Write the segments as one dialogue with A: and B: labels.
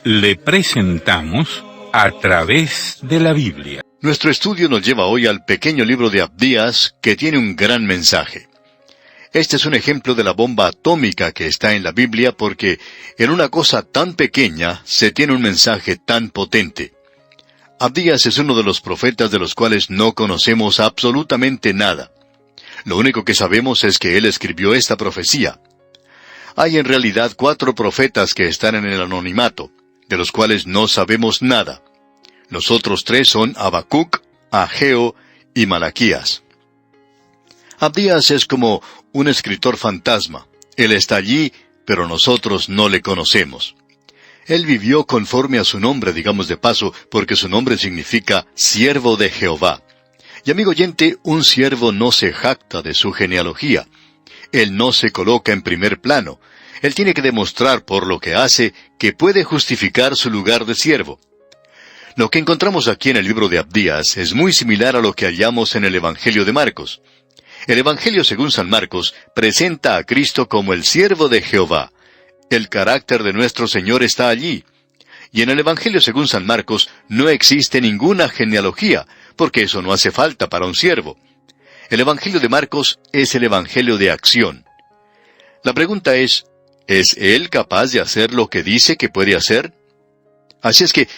A: Le presentamos A través de la Biblia.
B: Nuestro estudio nos lleva hoy al pequeño libro de Abdías, que tiene un gran mensaje. Este es un ejemplo de la bomba atómica que está en la Biblia, porque en una cosa tan pequeña se tiene un mensaje tan potente. Abdías es uno de los profetas de los cuales no conocemos absolutamente nada. Lo único que sabemos es que él escribió esta profecía. Hay en realidad 4 profetas que están en el anonimato, de los cuales no sabemos nada. Los otros 3 son Habacuc, Ageo y Malaquías. Abdías es como un escritor fantasma. Él está allí, pero nosotros no le conocemos. Él vivió conforme a su nombre, digamos de paso, porque su nombre significa siervo de Jehová. Y amigo oyente, un siervo no se jacta de su genealogía. Él no se coloca en primer plano. Él tiene que demostrar por lo que hace que puede justificar su lugar de siervo. Lo que encontramos aquí en el libro de Abdías es muy similar a lo que hallamos en el Evangelio de Marcos. El Evangelio según San Marcos presenta a Cristo como el siervo de Jehová. El carácter de nuestro Señor está allí. Y en el Evangelio según San Marcos no existe ninguna genealogía, porque eso no hace falta para un siervo. El Evangelio de Marcos es el Evangelio de acción. La pregunta ¿es él capaz de hacer lo que dice que puede hacer? Así es que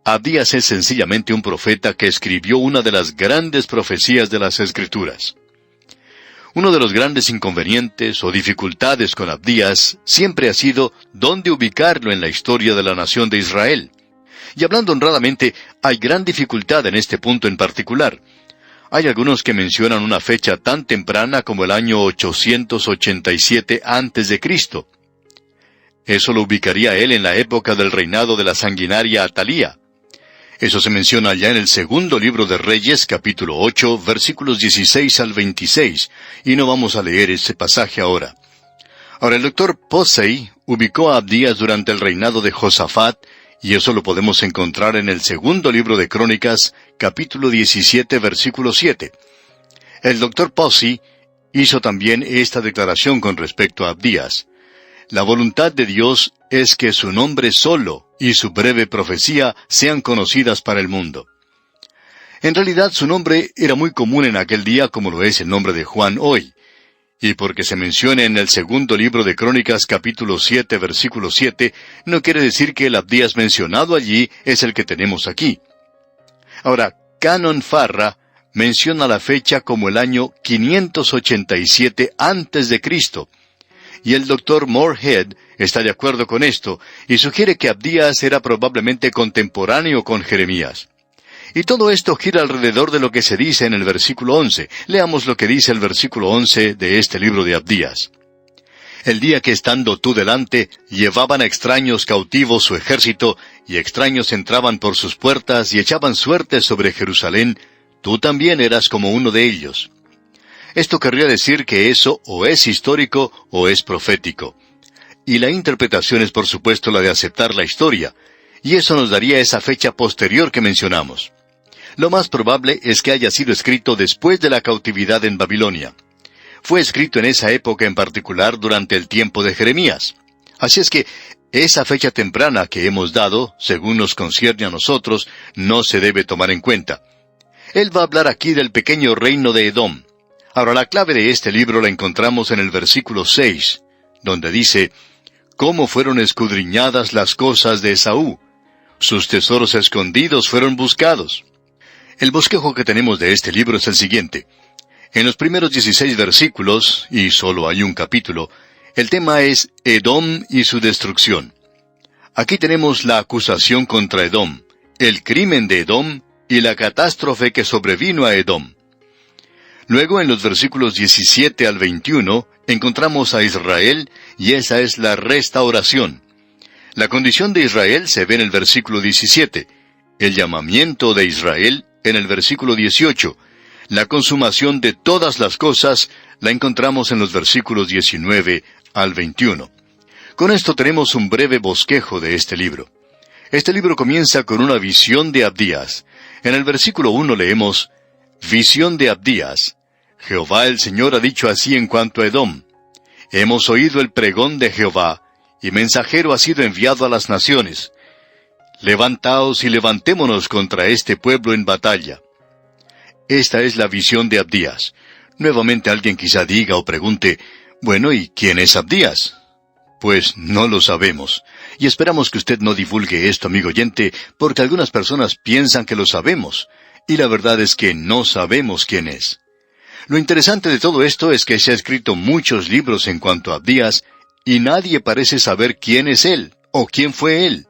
B: Abdías es sencillamente un profeta que escribió una de las grandes profecías de las Escrituras. Uno de los grandes inconvenientes o dificultades con Abdías siempre ha sido dónde ubicarlo en la historia de la nación de Israel. Y hablando honradamente, hay gran dificultad en este punto en particular. Hay algunos que mencionan una fecha tan temprana como el año 887 a.C. Eso lo ubicaría él en la época del reinado de la sanguinaria Atalía. Eso se menciona allá en el segundo libro de Reyes, capítulo 8, versículos 16 al 26, y no vamos a leer ese pasaje ahora. Ahora, el Dr. Posey ubicó a Abdías durante el reinado de Josafat, y eso lo podemos encontrar en el segundo libro de Crónicas, capítulo 17, versículo 7. El Dr. Posey hizo también esta declaración con respecto a Abdías. La voluntad de Dios es que su nombre solo y su breve profecía sean conocidas para el mundo. En realidad su nombre era muy común en aquel día como lo es el nombre de Juan hoy. Y porque se menciona en el segundo libro de Crónicas capítulo 7 versículo 7, no quiere decir que el Abdías mencionado allí es el que tenemos aquí. Ahora, Canon Farra menciona la fecha como el año 587 antes de Cristo. Y el Dr. Moorhead está de acuerdo con esto, y sugiere que Abdías era probablemente contemporáneo con Jeremías. Y todo esto gira alrededor de lo que se dice en el versículo 11. Leamos lo que dice el versículo 11 de este libro de Abdías. El día que estando tú delante, llevaban a extraños cautivos su ejército, y extraños entraban por sus puertas y echaban suerte sobre Jerusalén, tú también eras como uno de ellos. Esto querría decir que eso o es histórico o es profético. Y la interpretación es por supuesto la de aceptar la historia, y eso nos daría esa fecha posterior que mencionamos. Lo más probable es que haya sido escrito después de la cautividad en Babilonia. Fue escrito en esa época en particular durante el tiempo de Jeremías. Así es que esa fecha temprana que hemos dado, según nos concierne a nosotros, no se debe tomar en cuenta. Él va a hablar aquí del pequeño reino de Edom. Ahora, la clave de este libro la encontramos en el versículo 6, donde dice, «Cómo fueron escudriñadas las cosas de Esaú. Sus tesoros escondidos fueron buscados». El bosquejo que tenemos de este libro es el siguiente. En los primeros 16 versículos, y solo hay un capítulo, el tema es Edom y su destrucción. Aquí tenemos la acusación contra Edom, el crimen de Edom y la catástrofe que sobrevino a Edom. Luego, en los versículos 17 al 21, encontramos a Israel, y esa es la restauración. La condición de Israel se ve en el versículo 17, el llamamiento de Israel en el versículo 18, la consumación de todas las cosas la encontramos en los versículos 19 al 21. Con esto tenemos un breve bosquejo de este libro. Este libro comienza con una visión de Abdías. En el versículo 1 leemos, «Visión de Abdías. Jehová el Señor ha dicho así en cuanto a Edom. Hemos oído el pregón de Jehová, y mensajero ha sido enviado a las naciones. Levantaos y levantémonos contra este pueblo en batalla. Esta es la visión de Abdías. Nuevamente alguien quizá diga o pregunte, bueno, ¿y quién es Abdías? Pues no lo sabemos. Y esperamos que usted no divulgue esto, amigo oyente, porque algunas personas piensan que lo sabemos, y la verdad es que no sabemos quién es. Lo interesante de todo esto es que se ha escrito muchos libros en cuanto a Abdías, y nadie parece saber quién es él, o quién fue él.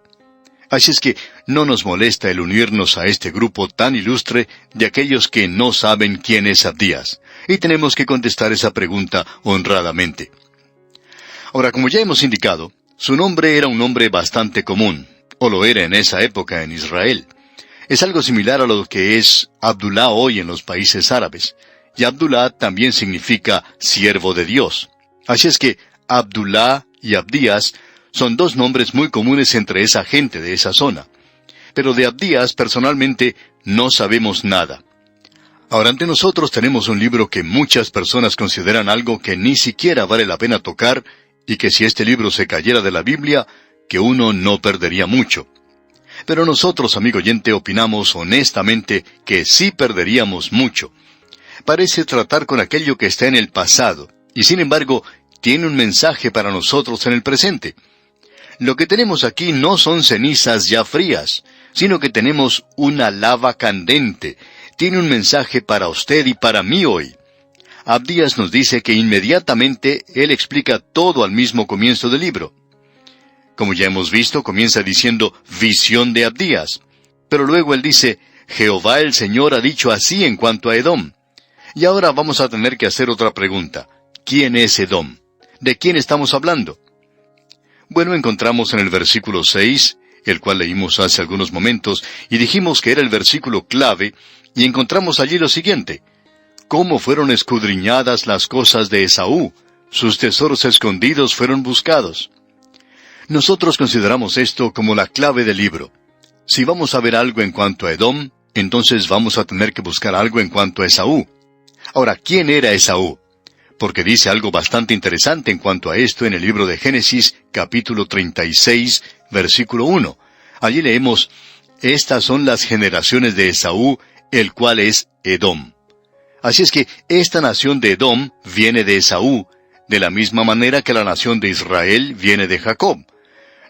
B: Así es que no nos molesta el unirnos a este grupo tan ilustre de aquellos que no saben quién es Abdías, y tenemos que contestar esa pregunta honradamente. Ahora, como ya hemos indicado, su nombre era un nombre bastante común, o lo era en esa época en Israel. Es algo similar a lo que es Abdulá hoy en los países árabes, y Abdulá también significa siervo de Dios. Así es que Abdulá y Abdías son dos nombres muy comunes entre esa gente de esa zona. Pero de Abdías, personalmente, no sabemos nada. Ahora, ante nosotros tenemos un libro que muchas personas consideran algo que ni siquiera vale la pena tocar, y que si este libro se cayera de la Biblia, que uno no perdería mucho. Pero nosotros, amigo oyente, opinamos honestamente que sí perderíamos mucho. Parece tratar con aquello que está en el pasado, y sin embargo, tiene un mensaje para nosotros en el presente. Lo que tenemos aquí no son cenizas ya frías, sino que tenemos una lava candente. Tiene un mensaje para usted y para mí hoy. Abdías nos dice que inmediatamente él explica todo al mismo comienzo del libro. Como ya hemos visto, comienza diciendo visión de Abdías. Pero luego él dice, Jehová el Señor ha dicho así en cuanto a Edom. Y ahora vamos a tener que hacer otra pregunta. ¿Quién es Edom? ¿De quién estamos hablando? Bueno, encontramos en el versículo 6, el cual leímos hace algunos momentos, y dijimos que era el versículo clave, y encontramos allí lo siguiente. ¿Cómo fueron escudriñadas las cosas de Esaú? Sus tesoros escondidos fueron buscados. Nosotros consideramos esto como la clave del libro. Si vamos a ver algo en cuanto a Edom, entonces vamos a tener que buscar algo en cuanto a Esaú. Ahora, ¿quién era Esaú? Porque dice algo bastante interesante en cuanto a esto en el libro de Génesis, capítulo 36, versículo 1. Allí leemos, estas son las generaciones de Esaú, el cual es Edom. Así es que esta nación de Edom viene de Esaú, de la misma manera que la nación de Israel viene de Jacob.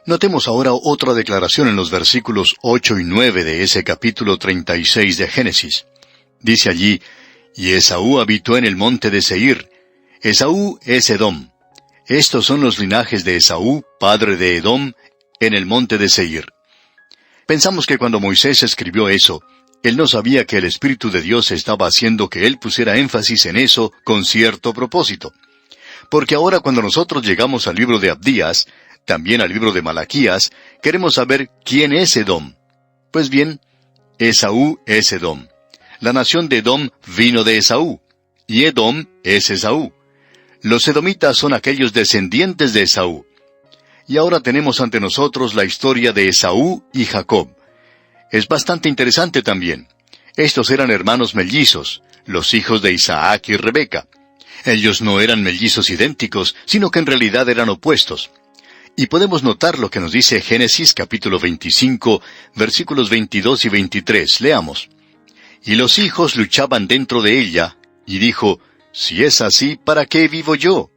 B: Notemos ahora otra declaración en los versículos 8 y 9 de ese capítulo 36 de Génesis. Dice allí, y Esaú habitó en el monte de Seir. Esaú es Edom. Estos son los linajes de Esaú, padre de Edom, en el monte de Seir. Pensamos que cuando Moisés escribió eso, él no sabía que el Espíritu de Dios estaba haciendo que él pusiera énfasis en eso con cierto propósito. Porque ahora cuando nosotros llegamos al libro de Abdías, también al libro de Malaquías, queremos saber quién es Edom. Pues bien, Esaú es Edom. La nación de Edom vino de Esaú, y Edom es Esaú. Los edomitas son aquellos descendientes de Esaú. Y ahora tenemos ante nosotros la historia de Esaú y Jacob. Es bastante interesante también. Estos eran hermanos mellizos, los hijos de Isaac y Rebeca. Ellos no eran mellizos idénticos, sino que en realidad eran opuestos. Y podemos notar lo que nos dice Génesis capítulo 25, versículos 22 y 23. Leamos. Y los hijos luchaban dentro de ella, y dijo, si es así, ¿para qué vivo yo?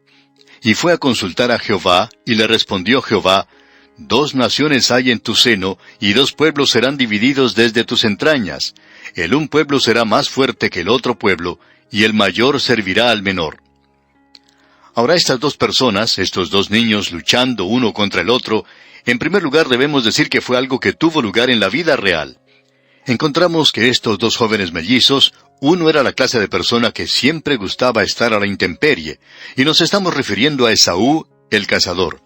B: Y fue a consultar a Jehová, y le respondió Jehová, 2 naciones hay en tu seno, y 2 pueblos serán divididos desde tus entrañas. El un pueblo será más fuerte que el otro pueblo, y el mayor servirá al menor. Ahora estas 2 personas, estos 2 niños luchando uno contra el otro, en primer lugar debemos decir que fue algo que tuvo lugar en la vida real. Encontramos que estos 2 jóvenes mellizos, uno era la clase de persona que siempre gustaba estar a la intemperie, y nos estamos refiriendo a Esaú, el cazador.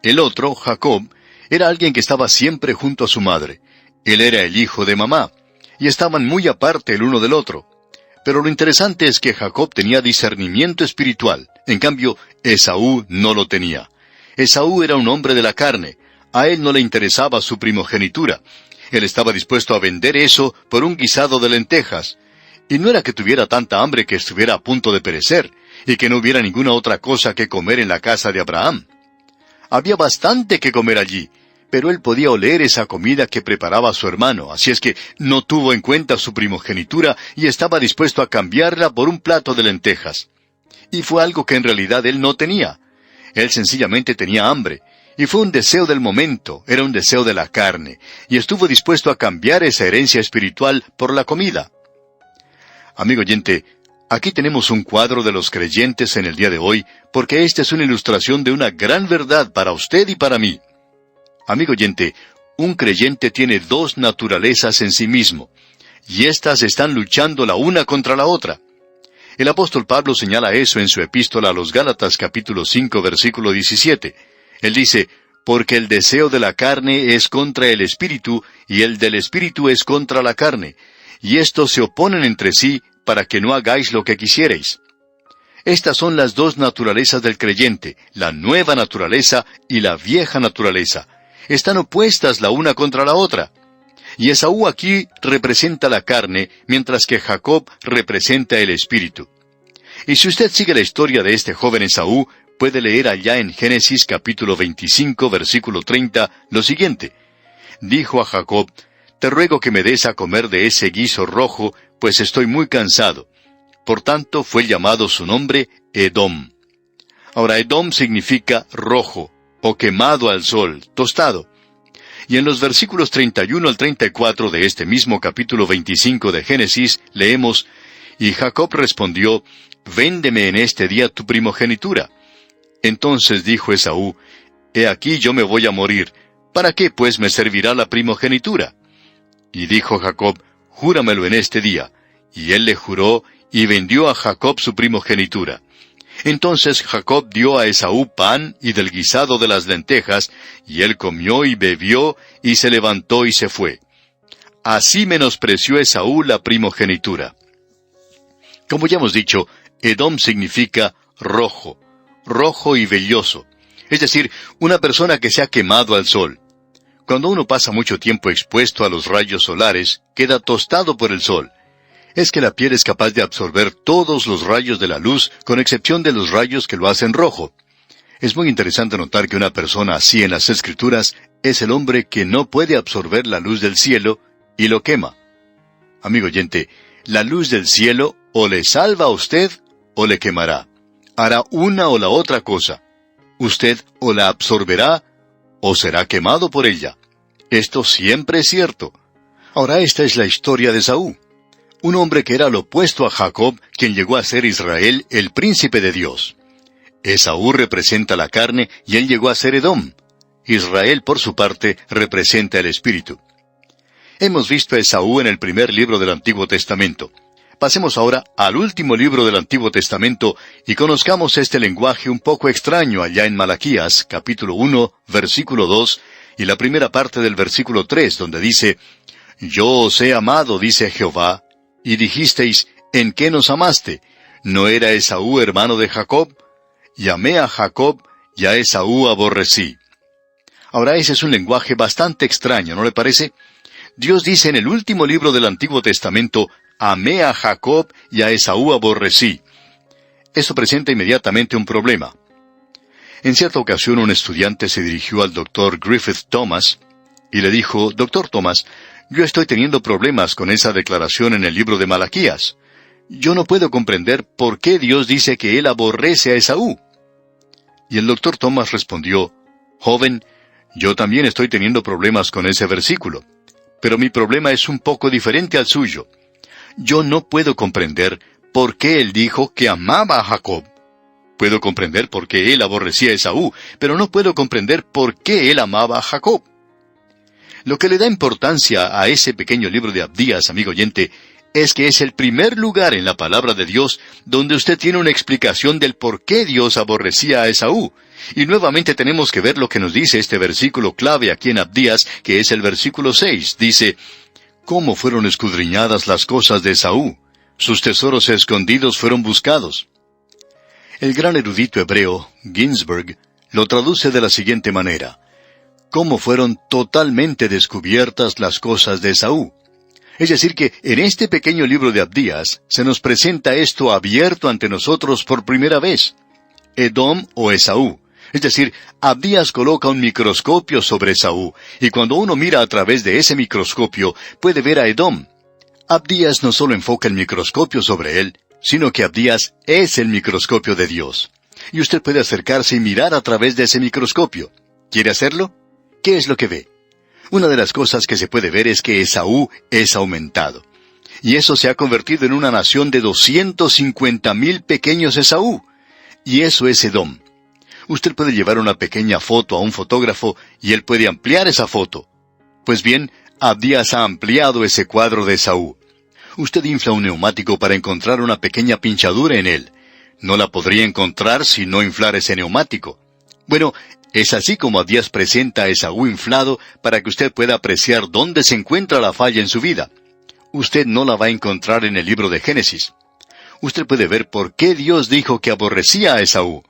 B: El otro, Jacob, era alguien que estaba siempre junto a su madre. Él era el hijo de mamá, y estaban muy aparte el uno del otro. Pero lo interesante es que Jacob tenía discernimiento espiritual, en cambio, Esaú no lo tenía. Esaú era un hombre de la carne, a él no le interesaba su primogenitura. Él estaba dispuesto a vender eso por un guisado de lentejas. Y no era que tuviera tanta hambre que estuviera a punto de perecer, y que no hubiera ninguna otra cosa que comer en la casa de Abraham. Había bastante que comer allí, pero él podía oler esa comida que preparaba su hermano, así es que no tuvo en cuenta su primogenitura y estaba dispuesto a cambiarla por un plato de lentejas. Y fue algo que en realidad él no tenía. Él sencillamente tenía hambre, y fue un deseo del momento, era un deseo de la carne, y estuvo dispuesto a cambiar esa herencia espiritual por la comida. Amigo oyente, aquí tenemos un cuadro de los creyentes en el día de hoy, porque esta es una ilustración de una gran verdad para usted y para mí. Amigo oyente, un creyente tiene dos naturalezas en sí mismo, y éstas están luchando la una contra la otra. El apóstol Pablo señala eso en su epístola a los Gálatas capítulo 5 versículo 17. Él dice, porque el deseo de la carne es contra el espíritu, y el del espíritu es contra la carne, y estos se oponen entre sí para que no hagáis lo que quisierais. Estas son las dos naturalezas del creyente, la nueva naturaleza y la vieja naturaleza. Están opuestas la una contra la otra. Y Esaú aquí representa la carne, mientras que Jacob representa el espíritu. Y si usted sigue la historia de este joven Esaú, puede leer allá en Génesis capítulo 25, versículo 30, lo siguiente. Dijo a Jacob, te ruego que me des a comer de ese guiso rojo, pues estoy muy cansado. Por tanto fue llamado su nombre Edom. Ahora, Edom significa rojo, o quemado al sol, tostado. Y en los versículos 31 al 34 de este mismo capítulo 25 de Génesis, leemos, y Jacob respondió, véndeme en este día tu primogenitura. Entonces dijo Esaú, he aquí yo me voy a morir, ¿para qué pues me servirá la primogenitura? Y dijo Jacob, júramelo en este día. Y él le juró, y vendió a Jacob su primogenitura. Entonces Jacob dio a Esaú pan y del guisado de las lentejas, y él comió y bebió, y se levantó y se fue. Así menospreció Esaú la primogenitura. Como ya hemos dicho, Edom significa rojo, rojo y velloso, es decir, una persona que se ha quemado al sol. Cuando uno pasa mucho tiempo expuesto a los rayos solares, queda tostado por el sol. Es que la piel es capaz de absorber todos los rayos de la luz, con excepción de los rayos que lo hacen rojo. Es muy interesante notar que una persona así en las Escrituras es el hombre que no puede absorber la luz del cielo y lo quema. Amigo oyente, la luz del cielo o le salva a usted o le quemará. Hará una o la otra cosa. Usted o la absorberá o será quemado por ella. Esto siempre es cierto. Ahora esta es la historia de Esaú. Un hombre que era lo opuesto a Jacob, quien llegó a ser Israel, el príncipe de Dios. Esaú representa la carne y él llegó a ser Edom. Israel, por su parte, representa el espíritu. Hemos visto a Esaú en el primer libro del Antiguo Testamento. Pasemos ahora al último libro del Antiguo Testamento y conozcamos este lenguaje un poco extraño allá en Malaquías, capítulo 1, versículo 2, y la primera parte del versículo 3, donde dice, Yo os he amado, dice Jehová, y dijisteis, ¿en qué nos amaste? ¿No era Esaú hermano de Jacob? Y amé a Jacob, y a Esaú aborrecí. Ahora ese es un lenguaje bastante extraño, ¿no le parece? Dios dice en el último libro del Antiguo Testamento, amé a Jacob y a Esaú aborrecí. Esto presenta inmediatamente un problema. En cierta ocasión un estudiante se dirigió al Dr. Griffith Thomas y le dijo, Dr. Thomas, yo estoy teniendo problemas con esa declaración en el libro de Malaquías. Yo no puedo comprender por qué Dios dice que Él aborrece a Esaú. Y el Dr. Thomas respondió, joven, yo también estoy teniendo problemas con ese versículo, pero mi problema es un poco diferente al suyo. Yo no puedo comprender por qué Él dijo que amaba a Jacob. Puedo comprender por qué Él aborrecía a Esaú, pero no puedo comprender por qué Él amaba a Jacob. Lo que le da importancia a ese pequeño libro de Abdías, amigo oyente, es que es el primer lugar en la palabra de Dios donde usted tiene una explicación del por qué Dios aborrecía a Esaú. Y nuevamente tenemos que ver lo que nos dice este versículo clave aquí en Abdías, que es el versículo 6. Dice, ¿cómo fueron escudriñadas las cosas de Esaú? Sus tesoros escondidos fueron buscados. El gran erudito hebreo, Ginsberg, lo traduce de la siguiente manera. ¿Cómo fueron totalmente descubiertas las cosas de Esaú? Es decir que en este pequeño libro de Abdías se nos presenta esto abierto ante nosotros por primera vez. Edom o Esaú Es decir, Abdías coloca un microscopio sobre Esaú, y cuando uno mira a través de ese microscopio, puede ver a Edom. Abdías no solo enfoca el microscopio sobre él, sino que Abdías es el microscopio de Dios. Y usted puede acercarse y mirar a través de ese microscopio. ¿Quiere hacerlo? ¿Qué es lo que ve? Una de las cosas que se puede ver es que Esaú es aumentado. Y eso se ha convertido en una nación de 250,000 pequeños Esaú. Y eso es Edom. Usted puede llevar una pequeña foto a un fotógrafo y él puede ampliar esa foto. Pues bien, Abdías ha ampliado ese cuadro de Esaú. Usted infla un neumático para encontrar una pequeña pinchadura en él. No la podría encontrar si no inflara ese neumático. Bueno, es así como Abdías presenta a Esaú inflado para que usted pueda apreciar dónde se encuentra la falla en su vida. Usted no la va a encontrar en el libro de Génesis. Usted puede ver por qué Dios dijo que aborrecía a Esaú.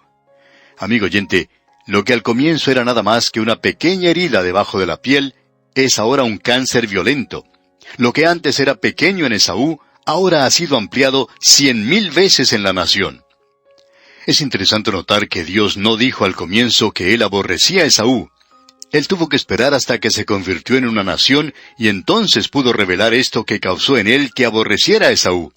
B: Amigo oyente, lo que al comienzo era nada más que una pequeña herida debajo de la piel, es ahora un cáncer violento. Lo que antes era pequeño en Esaú, ahora ha sido ampliado 100,000 veces en la nación. Es interesante notar que Dios no dijo al comienzo que Él aborrecía a Esaú. Él tuvo que esperar hasta que se convirtió en una nación y entonces pudo revelar esto que causó en él que aborreciera a Esaú.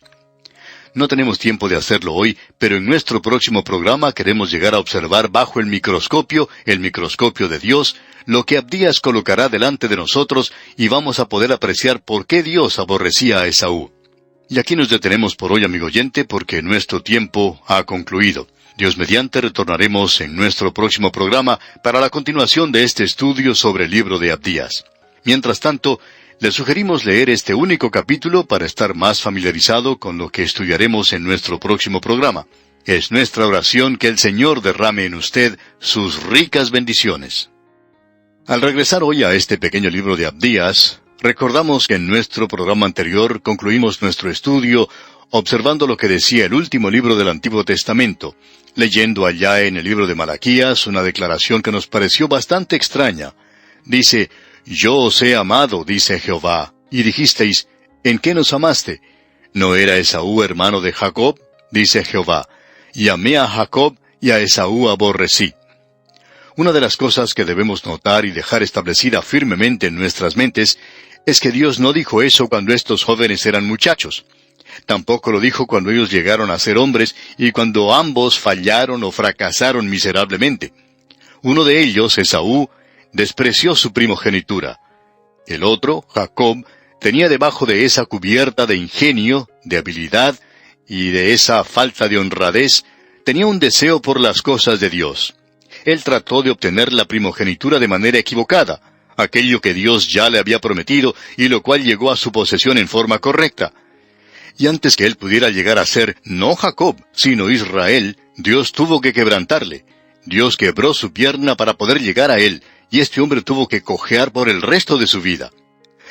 B: No tenemos tiempo de hacerlo hoy, pero en nuestro próximo programa queremos llegar a observar bajo el microscopio de Dios, lo que Abdías colocará delante de nosotros y vamos a poder apreciar por qué Dios aborrecía a Esaú. Y aquí nos detenemos por hoy, amigo oyente, porque nuestro tiempo ha concluido. Dios mediante retornaremos en nuestro próximo programa para la continuación de este estudio sobre el libro de Abdías. Mientras tanto, le sugerimos leer este único capítulo para estar más familiarizado con lo que estudiaremos en nuestro próximo programa. Es nuestra oración que el Señor derrame en usted sus ricas bendiciones. Al regresar hoy a este pequeño libro de Abdías, recordamos que en nuestro programa anterior concluimos nuestro estudio observando lo que decía el último libro del Antiguo Testamento, leyendo allá en el libro de Malaquías una declaración que nos pareció bastante extraña. Dice: «Yo os he amado, dice Jehová, y dijisteis, ¿en qué nos amaste? ¿No era Esaú hermano de Jacob? Dice Jehová, y amé a Jacob y a Esaú aborrecí». Una de las cosas que debemos notar y dejar establecida firmemente en nuestras mentes es que Dios no dijo eso cuando estos jóvenes eran muchachos. Tampoco lo dijo cuando ellos llegaron a ser hombres y cuando ambos fallaron o fracasaron miserablemente. Uno de ellos, Esaú, despreció su primogenitura. El otro, Jacob, tenía debajo de esa cubierta de ingenio, de habilidad y de esa falta de honradez, tenía un deseo por las cosas de Dios. Él trató de obtener la primogenitura de manera equivocada, aquello que Dios ya le había prometido y lo cual llegó a su posesión en forma correcta. Y antes que él pudiera llegar a ser no Jacob, sino Israel, Dios tuvo que quebrantarle. Dios quebró su pierna para poder llegar a él, y este hombre tuvo que cojear por el resto de su vida.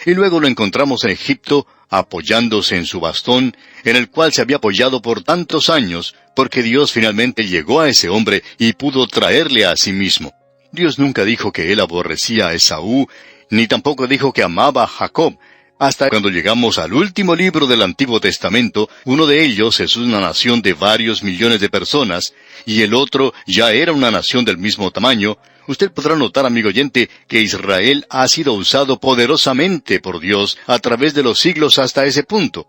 B: Y luego lo encontramos en Egipto, apoyándose en su bastón, en el cual se había apoyado por tantos años, porque Dios finalmente llegó a ese hombre y pudo traerle a sí mismo. Dios nunca dijo que él aborrecía a Esaú, ni tampoco dijo que amaba a Jacob. Hasta cuando llegamos al último libro del Antiguo Testamento, uno de ellos es una nación de varios millones de personas, y el otro ya era una nación del mismo tamaño. Usted podrá notar, amigo oyente, que Israel ha sido usado poderosamente por Dios a través de los siglos hasta ese punto.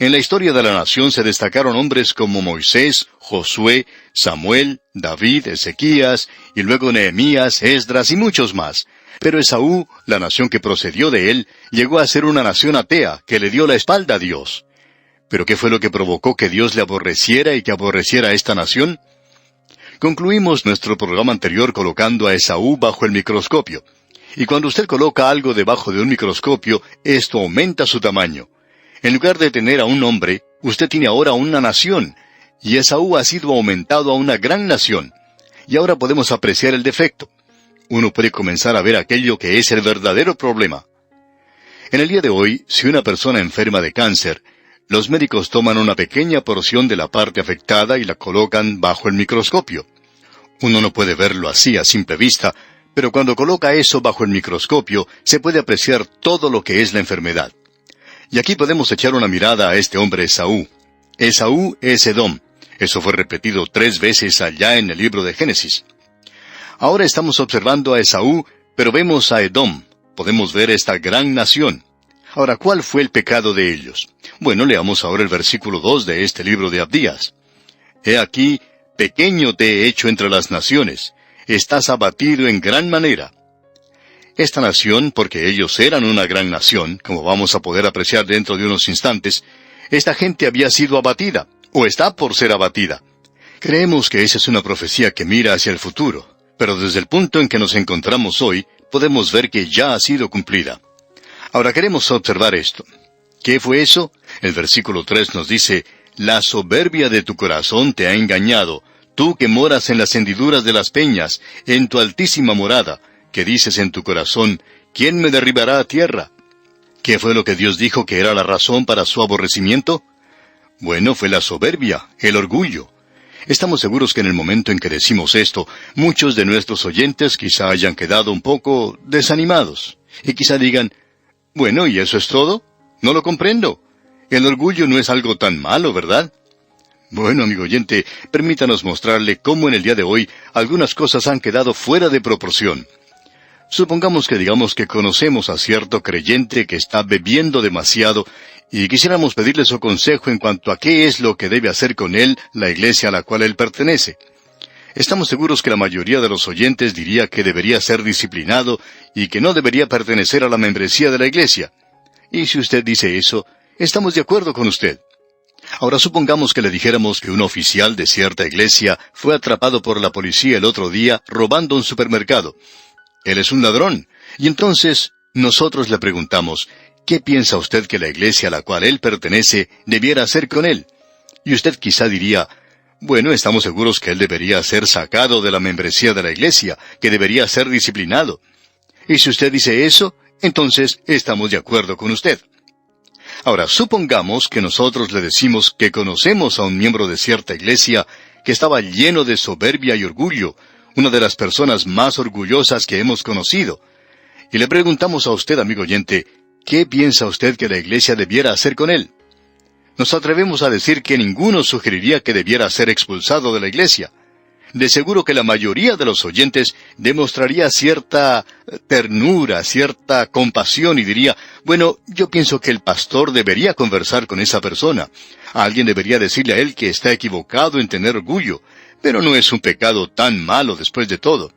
B: En la historia de la nación se destacaron hombres como Moisés, Josué, Samuel, David, Ezequías, y luego Nehemías, Esdras y muchos más. Pero Esaú, la nación que procedió de él, llegó a ser una nación atea, que le dio la espalda a Dios. ¿Pero qué fue lo que provocó que Dios le aborreciera y que aborreciera a esta nación? Concluimos nuestro programa anterior colocando a Esaú bajo el microscopio. Y cuando usted coloca algo debajo de un microscopio, esto aumenta su tamaño. En lugar de tener a un hombre, usted tiene ahora una nación, y Esaú ha sido aumentado a una gran nación. Y ahora podemos apreciar el defecto. Uno puede comenzar a ver aquello que es el verdadero problema. En el día de hoy, si una persona enferma de cáncer, los médicos toman una pequeña porción de la parte afectada y la colocan bajo el microscopio. Uno no puede verlo así a simple vista, pero cuando coloca eso bajo el microscopio, se puede apreciar todo lo que es la enfermedad. Y aquí podemos echar una mirada a este hombre Esaú. Esaú es Edom. Eso fue repetido 3 veces allá en el libro de Génesis. Ahora estamos observando a Esaú, pero vemos a Edom. Podemos ver esta gran nación. Ahora, ¿cuál fue el pecado de ellos? Bueno, leamos ahora el versículo 2 de este libro de Abdías. He aquí, pequeño te he hecho entre las naciones. Estás abatido en gran manera. Esta nación, porque ellos eran una gran nación, como vamos a poder apreciar dentro de unos instantes, esta gente había sido abatida, o está por ser abatida. Creemos que esa es una profecía que mira hacia el futuro, pero desde el punto en que nos encontramos hoy, podemos ver que ya ha sido cumplida. Ahora queremos observar esto. ¿Qué fue eso? El versículo 3 nos dice, la soberbia de tu corazón te ha engañado, tú que moras en las hendiduras de las peñas, en tu altísima morada, que dices en tu corazón, ¿quién me derribará a tierra? ¿Qué fue lo que Dios dijo que era la razón para su aborrecimiento? Bueno, fue la soberbia, el orgullo. Estamos seguros que en el momento en que decimos esto, muchos de nuestros oyentes quizá hayan quedado un poco desanimados. Y quizá digan, bueno, ¿y eso es todo? No lo comprendo. El orgullo no es algo tan malo, ¿verdad? Bueno, amigo oyente, permítanos mostrarle cómo en el día de hoy algunas cosas han quedado fuera de proporción. Supongamos que digamos que conocemos a cierto creyente que está bebiendo demasiado y quisiéramos pedirle su consejo en cuanto a qué es lo que debe hacer con él la iglesia a la cual él pertenece. Estamos seguros que la mayoría de los oyentes diría que debería ser disciplinado y que no debería pertenecer a la membresía de la iglesia. Y si usted dice eso, estamos de acuerdo con usted. Ahora supongamos que le dijéramos que un oficial de cierta iglesia fue atrapado por la policía el otro día robando un supermercado. Él es un ladrón. Y entonces nosotros le preguntamos, ¿qué piensa usted que la iglesia a la cual él pertenece debiera hacer con él? Y usted quizá diría, bueno, estamos seguros que él debería ser sacado de la membresía de la iglesia, que debería ser disciplinado. Y si usted dice eso, entonces estamos de acuerdo con usted. Ahora, supongamos que nosotros le decimos que conocemos a un miembro de cierta iglesia que estaba lleno de soberbia y orgullo, una de las personas más orgullosas que hemos conocido. Y le preguntamos a usted, amigo oyente, ¿qué piensa usted que la iglesia debiera hacer con él? Nos atrevemos a decir que ninguno sugeriría que debiera ser expulsado de la iglesia. De seguro que la mayoría de los oyentes demostraría cierta ternura, cierta compasión y diría, bueno, yo pienso que el pastor debería conversar con esa persona. Alguien debería decirle a él que está equivocado en tener orgullo, pero no es un pecado tan malo después de todo.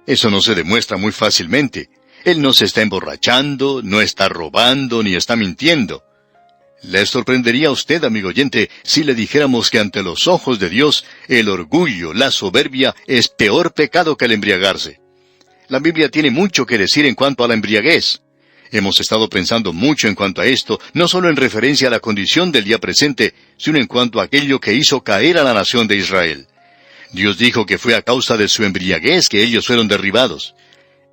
B: Eso no se demuestra muy fácilmente. Él no se está emborrachando, no está robando, ni está mintiendo. ¿Le sorprendería a usted, amigo oyente, si le dijéramos que ante los ojos de Dios, el orgullo, la soberbia, es peor pecado que el embriagarse? La Biblia tiene mucho que decir en cuanto a la embriaguez. Hemos estado pensando mucho en cuanto a esto, no solo en referencia a la condición del día presente, sino en cuanto a aquello que hizo caer a la nación de Israel. Dios dijo que fue a causa de su embriaguez que ellos fueron derribados.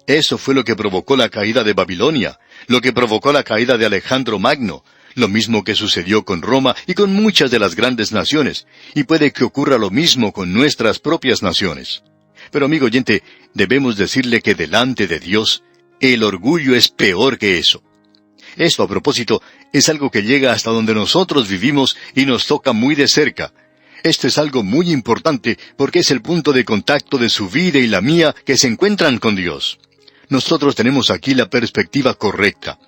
B: Eso fue lo que provocó la caída de Babilonia, lo que provocó la caída de Alejandro Magno, lo mismo que sucedió con Roma y con muchas de las grandes naciones, y puede que ocurra lo mismo con nuestras propias naciones. Pero amigo oyente, debemos decirle que delante de Dios, el orgullo es peor que eso. Esto, a propósito, es algo que llega hasta donde nosotros vivimos y nos toca muy de cerca. Esto es algo muy importante porque es el punto de contacto de su vida y la mía que se encuentran con Dios. Nosotros tenemos aquí la perspectiva correcta.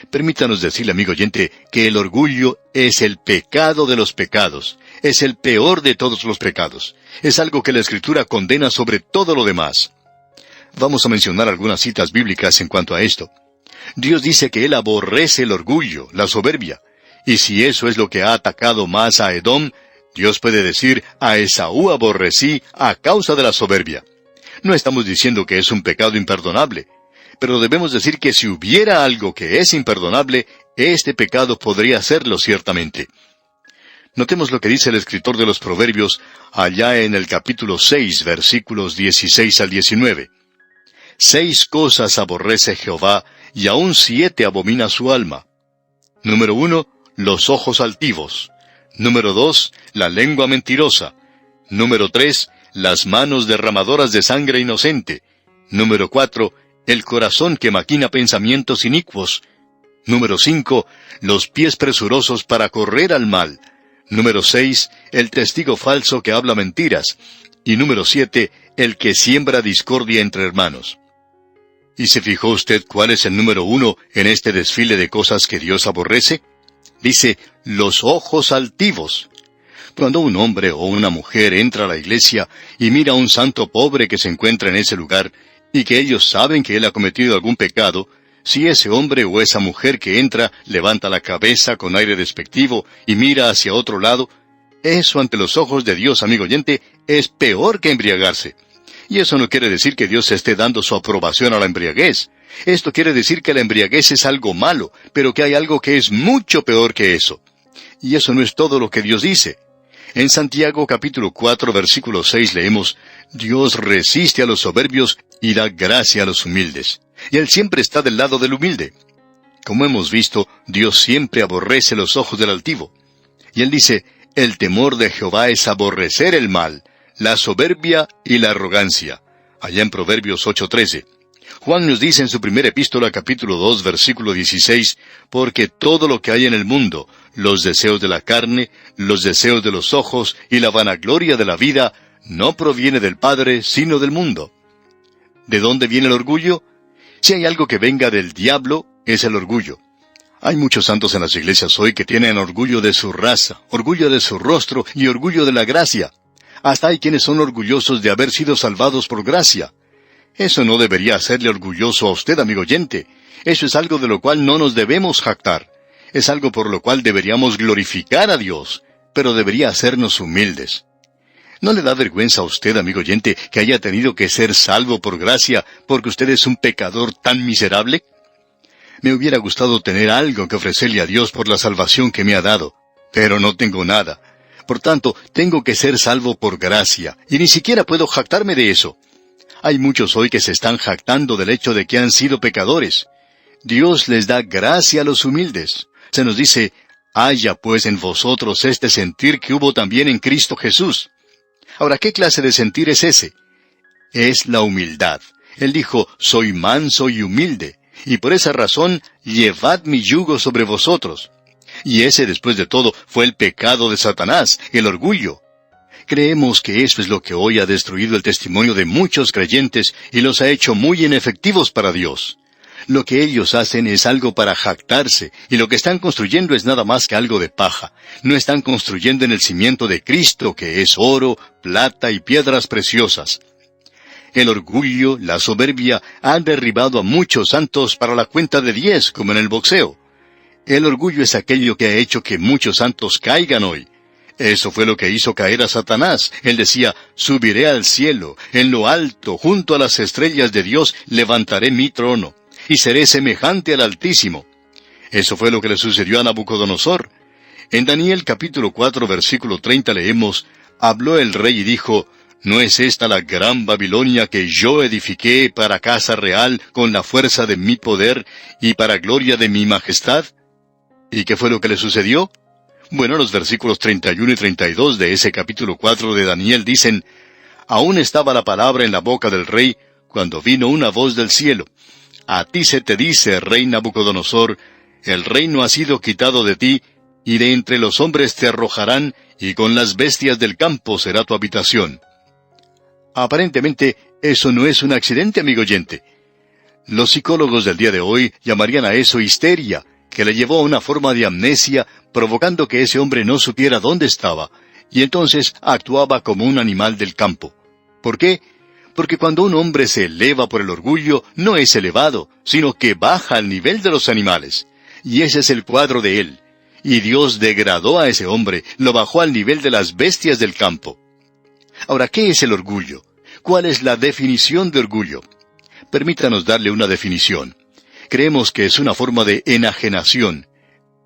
B: Permítanos decirle, amigo oyente, que el orgullo es el pecado de los pecados. Es el peor de todos los pecados. Es algo que la Escritura condena sobre todo lo demás. Vamos a mencionar algunas citas bíblicas en cuanto a esto. Dios dice que Él aborrece el orgullo, la soberbia. Y si eso es lo que ha atacado más a Edom, Dios puede decir, a Esaú aborrecí a causa de la soberbia. No estamos diciendo que es un pecado imperdonable, pero debemos decir que si hubiera algo que es imperdonable, este pecado podría serlo ciertamente. Notemos lo que dice el escritor de los Proverbios allá en el capítulo 6, versículos 16 al 19. 6 cosas aborrece Jehová, y aun 7 abomina su alma. Número 1, los ojos altivos. Número 2, la lengua mentirosa. Número 3, las manos derramadoras de sangre inocente. Número 4, el corazón que maquina pensamientos inicuos. Número 5, los pies presurosos para correr al mal. Número 6, el testigo falso que habla mentiras. Y número 7, el que siembra discordia entre hermanos. ¿Y se fijó usted cuál es el número 1 en este desfile de cosas que Dios aborrece? Dice, los ojos altivos. Cuando un hombre o una mujer entra a la iglesia y mira a un santo pobre que se encuentra en ese lugar, y que ellos saben que él ha cometido algún pecado, si ese hombre o esa mujer que entra levanta la cabeza con aire despectivo y mira hacia otro lado, eso ante los ojos de Dios, amigo oyente, es peor que embriagarse. Y eso no quiere decir que Dios esté dando su aprobación a la embriaguez. Esto quiere decir que la embriaguez es algo malo, pero que hay algo que es mucho peor que eso. Y eso no es todo lo que Dios dice. En Santiago capítulo 4, versículo 6 leemos, Dios resiste a los soberbios y da gracia a los humildes. Y Él siempre está del lado del humilde. Como hemos visto, Dios siempre aborrece los ojos del altivo. Y Él dice, el temor de Jehová es aborrecer el mal, la soberbia y la arrogancia. Allá en Proverbios 8:13. Juan nos dice en su primera epístola, capítulo 2, versículo 16, porque todo lo que hay en el mundo, los deseos de la carne, los deseos de los ojos y la vanagloria de la vida, no proviene del Padre, sino del mundo. ¿De dónde viene el orgullo? Si hay algo que venga del diablo, es el orgullo. Hay muchos santos en las iglesias hoy que tienen orgullo de su raza, orgullo de su rostro y orgullo de la gracia. Hasta hay quienes son orgullosos de haber sido salvados por gracia. Eso no debería hacerle orgulloso a usted, amigo oyente. Eso es algo de lo cual no nos debemos jactar. Es algo por lo cual deberíamos glorificar a Dios, pero debería hacernos humildes. ¿No le da vergüenza a usted, amigo oyente, que haya tenido que ser salvo por gracia porque usted es un pecador tan miserable? Me hubiera gustado tener algo que ofrecerle a Dios por la salvación que me ha dado, pero no tengo nada. Por tanto, tengo que ser salvo por gracia, y ni siquiera puedo jactarme de eso. Hay muchos hoy que se están jactando del hecho de que han sido pecadores. Dios les da gracia a los humildes. Se nos dice, haya pues en vosotros este sentir que hubo también en Cristo Jesús. Ahora, ¿qué clase de sentir es ese? Es la humildad. Él dijo, soy manso y humilde, y por esa razón, llevad mi yugo sobre vosotros. Y ese, después de todo, fue el pecado de Satanás, el orgullo. Creemos que eso es lo que hoy ha destruido el testimonio de muchos creyentes y los ha hecho muy inefectivos para Dios. Lo que ellos hacen es algo para jactarse, y lo que están construyendo es nada más que algo de paja. No están construyendo en el cimiento de Cristo, que es oro, plata y piedras preciosas. El orgullo, la soberbia, han derribado a muchos santos para la cuenta de 10, como en el boxeo. El orgullo es aquello que ha hecho que muchos santos caigan hoy. Eso fue lo que hizo caer a Satanás. Él decía, subiré al cielo, en lo alto, junto a las estrellas de Dios, levantaré mi trono, y seré semejante al Altísimo. Eso fue lo que le sucedió a Nabucodonosor. En Daniel capítulo 4, versículo 30 leemos, habló el rey y dijo, ¿no es esta la gran Babilonia que yo edifiqué para casa real con la fuerza de mi poder y para gloria de mi majestad? ¿Y qué fue lo que le sucedió? Bueno, los versículos 31 y 32 de ese capítulo 4 de Daniel dicen, aún estaba la palabra en la boca del rey, cuando vino una voz del cielo. A ti se te dice, rey Nabucodonosor, el reino ha sido quitado de ti, y de entre los hombres te arrojarán, y con las bestias del campo será tu habitación. Aparentemente, eso no es un accidente, amigo oyente. Los psicólogos del día de hoy llamarían a eso histeria, que le llevó a una forma de amnesia, provocando que ese hombre no supiera dónde estaba, y entonces actuaba como un animal del campo. ¿Por qué? Porque cuando un hombre se eleva por el orgullo, no es elevado, sino que baja al nivel de los animales. Y ese es el cuadro de él. Y Dios degradó a ese hombre, lo bajó al nivel de las bestias del campo. Ahora, ¿qué es el orgullo? ¿Cuál es la definición de orgullo? Permítanos darle una definición. Creemos que es una forma de enajenación.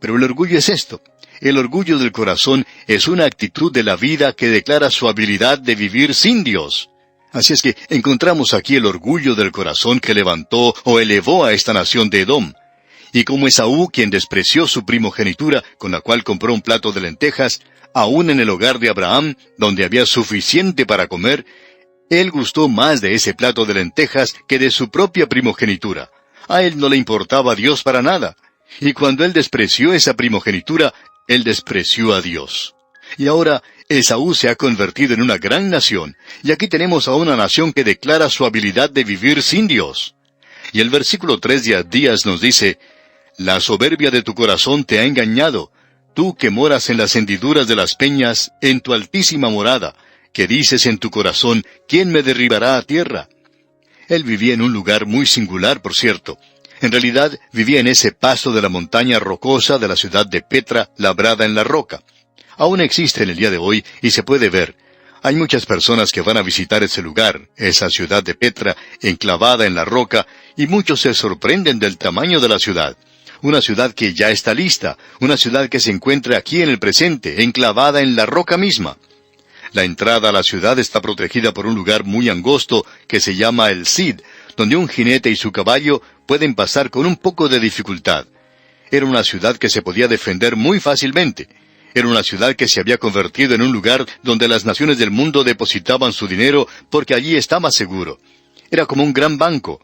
B: Pero el orgullo es esto. El orgullo del corazón es una actitud de la vida que declara su habilidad de vivir sin Dios. Así es que encontramos aquí el orgullo del corazón que levantó o elevó a esta nación de Edom. Y como Esaú, quien despreció su primogenitura, con la cual compró un plato de lentejas, aún en el hogar de Abraham, donde había suficiente para comer, él gustó más de ese plato de lentejas que de su propia primogenitura. A él no le importaba a Dios para nada. Y cuando él despreció esa primogenitura, él despreció a Dios. Y ahora Esaú se ha convertido en una gran nación, y aquí tenemos a una nación que declara su habilidad de vivir sin Dios. Y el versículo 3 de Abdías nos dice, «La soberbia de tu corazón te ha engañado, tú que moras en las hendiduras de las peñas, en tu altísima morada, que dices en tu corazón, ¿quién me derribará a tierra?». Él vivía en un lugar muy singular, por cierto. En realidad, vivía en ese paso de la montaña rocosa de la ciudad de Petra, labrada en la roca. Aún existe en el día de hoy y se puede ver. Hay muchas personas que van a visitar ese lugar, esa ciudad de Petra, enclavada en la roca, y muchos se sorprenden del tamaño de la ciudad. Una ciudad que ya está lista, una ciudad que se encuentra aquí en el presente, enclavada en la roca misma. La entrada a la ciudad está protegida por un lugar muy angosto que se llama el Cid, donde un jinete y su caballo pueden pasar con un poco de dificultad. Era una ciudad que se podía defender muy fácilmente. Era una ciudad que se había convertido en un lugar donde las naciones del mundo depositaban su dinero porque allí estaba seguro. Era como un gran banco.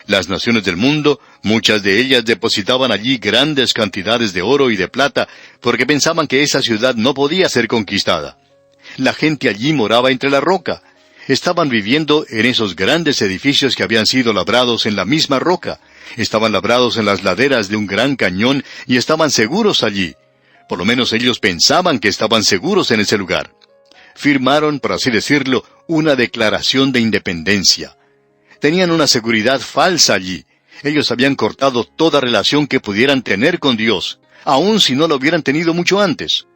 B: Las naciones del mundo, muchas de ellas depositaban allí grandes cantidades de oro y de plata porque pensaban que esa ciudad no podía ser conquistada. La gente allí moraba entre la roca. Estaban viviendo en esos grandes edificios que habían sido labrados en la misma roca. Estaban labrados en las laderas de un gran cañón y estaban seguros allí. Por lo menos ellos pensaban que estaban seguros en ese lugar. Firmaron, por así decirlo, una declaración de independencia. Tenían una seguridad falsa allí. Ellos habían cortado toda relación que pudieran tener con Dios, aun si no lo hubieran tenido mucho antes.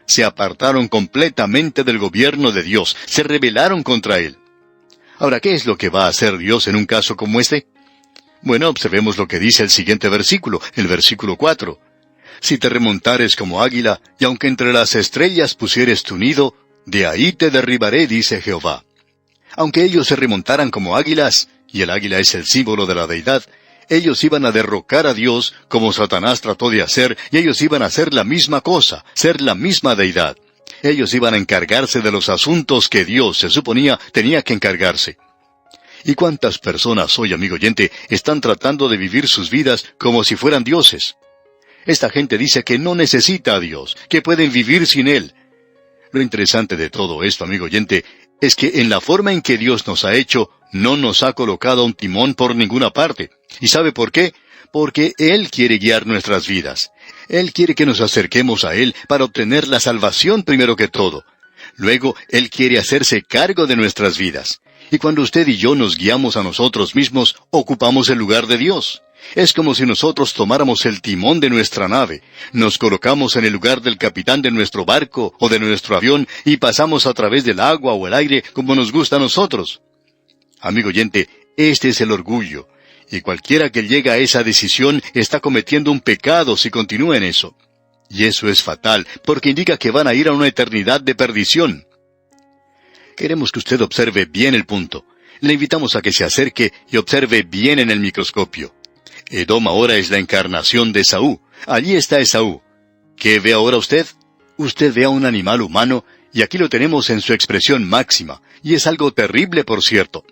B: Se apartaron completamente del gobierno de Dios, se rebelaron contra Él. Ahora, ¿qué es lo que va a hacer Dios en un caso como este? Bueno, observemos lo que dice el siguiente versículo, el versículo 4. «Si te remontares como águila, y aunque entre las estrellas pusieres tu nido, de ahí te derribaré, dice Jehová». Aunque ellos se remontaran como águilas, y el águila es el símbolo de la deidad, ellos iban a derrocar a Dios como Satanás trató de hacer, y ellos iban a hacer la misma cosa, ser la misma deidad. Ellos iban a encargarse de los asuntos que Dios, se suponía, tenía que encargarse. ¿Y cuántas personas hoy, amigo oyente, están tratando de vivir sus vidas como si fueran dioses? Esta gente dice que no necesita a Dios, que pueden vivir sin Él. Lo interesante de todo esto, amigo oyente, es que en la forma en que Dios nos ha hecho, no nos ha colocado un timón por ninguna parte. ¿Y sabe por qué? Porque Él quiere guiar nuestras vidas. Él quiere que nos acerquemos a Él para obtener la salvación primero que todo. Luego, Él quiere hacerse cargo de nuestras vidas. Y cuando usted y yo nos guiamos a nosotros mismos, ocupamos el lugar de Dios. Es como si nosotros tomáramos el timón de nuestra nave, nos colocamos en el lugar del capitán de nuestro barco o de nuestro avión y pasamos a través del agua o el aire como nos gusta a nosotros. Amigo oyente, este es el orgullo, y cualquiera que llegue a esa decisión está cometiendo un pecado si continúa en eso. Y eso es fatal, porque indica que van a ir a una eternidad de perdición. Queremos que usted observe bien el punto. Le invitamos a que se acerque y observe bien en el microscopio. Edom ahora es la encarnación de Esaú. Allí está Esaú. ¿Qué ve ahora usted? Usted ve a un animal humano, y aquí lo tenemos en su expresión máxima, y es algo terrible, por cierto.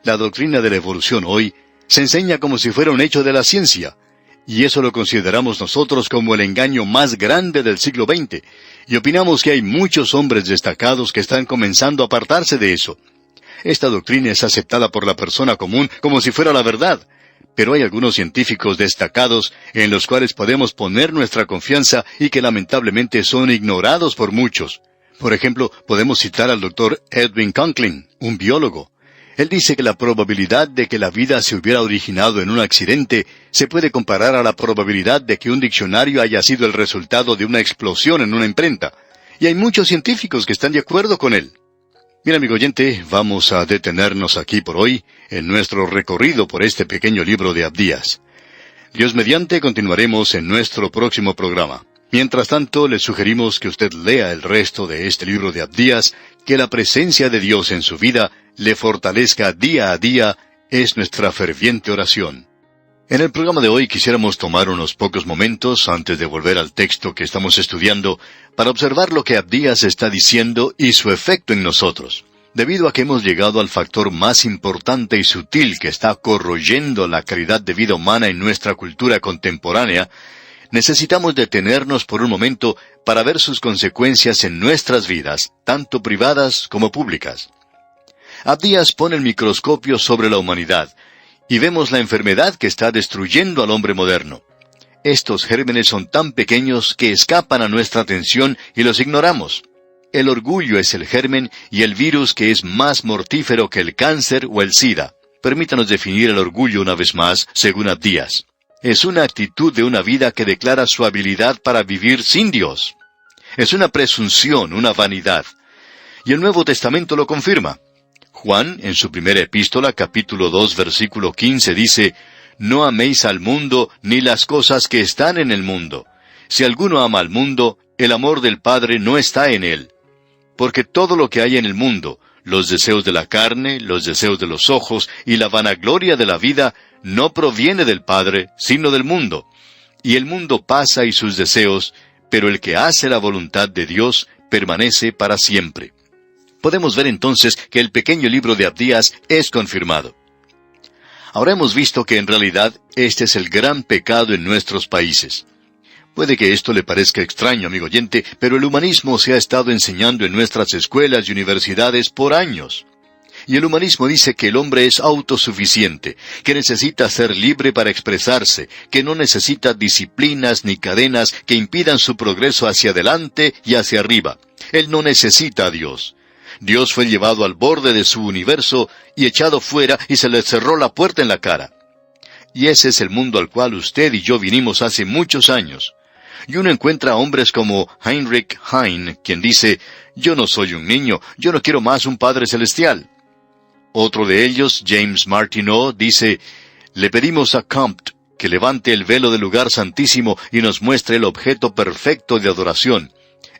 B: La doctrina de la evolución hoy se enseña como si fuera un hecho de la ciencia, y eso lo consideramos nosotros como el engaño más grande del siglo XX, y opinamos que hay muchos hombres destacados que están comenzando a apartarse de eso. Esta doctrina es aceptada por la persona común como si fuera la verdad, pero hay algunos científicos destacados en los cuales podemos poner nuestra confianza y que lamentablemente son ignorados por muchos. Por ejemplo, podemos citar al Dr. Edwin Conklin, un biólogo. Él dice que la probabilidad de que la vida se hubiera originado en un accidente se puede comparar a la probabilidad de que un diccionario haya sido el resultado de una explosión en una imprenta. Y hay muchos científicos que están de acuerdo con él. Bien, amigo oyente, vamos a detenernos aquí por hoy en nuestro recorrido por este pequeño libro de Abdías. Dios mediante, continuaremos en nuestro próximo programa. Mientras tanto, le sugerimos que usted lea el resto de este libro de Abdías, que la presencia de Dios en su vida le fortalezca día a día, es nuestra ferviente oración. En el programa de hoy quisiéramos tomar unos pocos momentos antes de volver al texto que estamos estudiando para observar lo que Abdías está diciendo y su efecto en nosotros. Debido a que hemos llegado al factor más importante y sutil que está corroyendo la calidad de vida humana en nuestra cultura contemporánea, necesitamos detenernos por un momento para ver sus consecuencias en nuestras vidas, tanto privadas como públicas. Abdías pone el microscopio sobre la humanidad, y vemos la enfermedad que está destruyendo al hombre moderno. Estos gérmenes son tan pequeños que escapan a nuestra atención y los ignoramos. El orgullo es el germen y el virus que es más mortífero que el cáncer o el SIDA. Permítanos definir el orgullo una vez más, según Abdías. Es una actitud de una vida que declara su habilidad para vivir sin Dios. Es una presunción, una vanidad. Y el Nuevo Testamento lo confirma. Juan, en su primera epístola, capítulo 2, versículo 15, dice: «No améis al mundo, ni las cosas que están en el mundo. Si alguno ama al mundo, el amor del Padre no está en él. Porque todo lo que hay en el mundo, los deseos de la carne, los deseos de los ojos y la vanagloria de la vida, no proviene del Padre, sino del mundo. Y el mundo pasa y sus deseos, pero el que hace la voluntad de Dios permanece para siempre». Podemos ver entonces que el pequeño libro de Abdías es confirmado. Ahora hemos visto que en realidad este es el gran pecado en nuestros países. Puede que esto le parezca extraño, amigo oyente, pero el humanismo se ha estado enseñando en nuestras escuelas y universidades por años. Y el humanismo dice que el hombre es autosuficiente, que necesita ser libre para expresarse, que no necesita disciplinas ni cadenas que impidan su progreso hacia adelante y hacia arriba. Él no necesita a Dios. Dios fue llevado al borde de su universo y echado fuera y se le cerró la puerta en la cara. Y ese es el mundo al cual usted y yo vinimos hace muchos años. Y uno encuentra a hombres como Heinrich Heine, quien dice: «Yo no soy un niño, yo no quiero más un Padre Celestial». Otro de ellos, James Martineau, dice: «Le pedimos a Comte que levante el velo del lugar santísimo y nos muestre el objeto perfecto de adoración.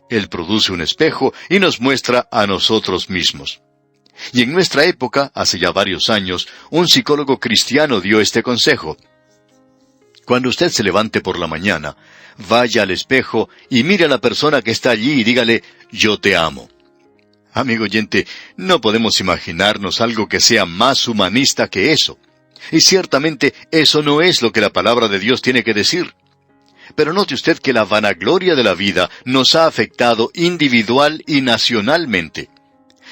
B: Él produce un espejo y nos muestra a nosotros mismos». Y en nuestra época, hace ya varios años, un psicólogo cristiano dio este consejo: «Cuando usted se levante por la mañana, vaya al espejo y mire a la persona que está allí y dígale: yo te amo». Amigo oyente, no podemos imaginarnos algo que sea más humanista que eso. Y ciertamente eso no es lo que la palabra de Dios tiene que decir. Pero note usted que la vanagloria de la vida nos ha afectado individual y nacionalmente.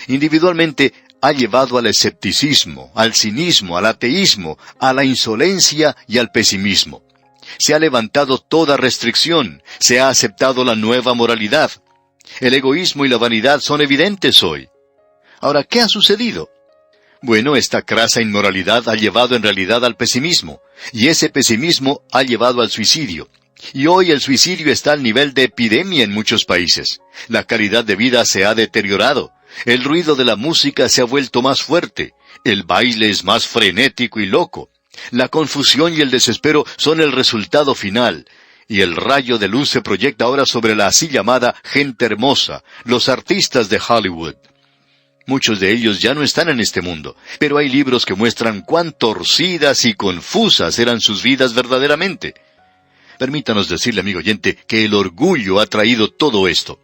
B: Individualmente ha llevado al escepticismo, al cinismo, al ateísmo, a la insolencia y al pesimismo. Se ha levantado toda restricción, se ha aceptado la nueva moralidad. El egoísmo y la vanidad son evidentes hoy. Ahora, ¿qué ha sucedido? Bueno, esta crasa inmoralidad ha llevado en realidad al pesimismo, y ese pesimismo ha llevado al suicidio. Y hoy el suicidio está al nivel de epidemia en muchos países. La calidad de vida se ha deteriorado. El ruido de la música se ha vuelto más fuerte. El baile es más frenético y loco. La confusión y el desespero son el resultado final. Y el rayo de luz se proyecta ahora sobre la así llamada gente hermosa, los artistas de Hollywood. Muchos de ellos ya no están en este mundo, pero hay libros que muestran cuán torcidas y confusas eran sus vidas verdaderamente. Permítanos decirle, amigo oyente, que el orgullo ha traído todo esto.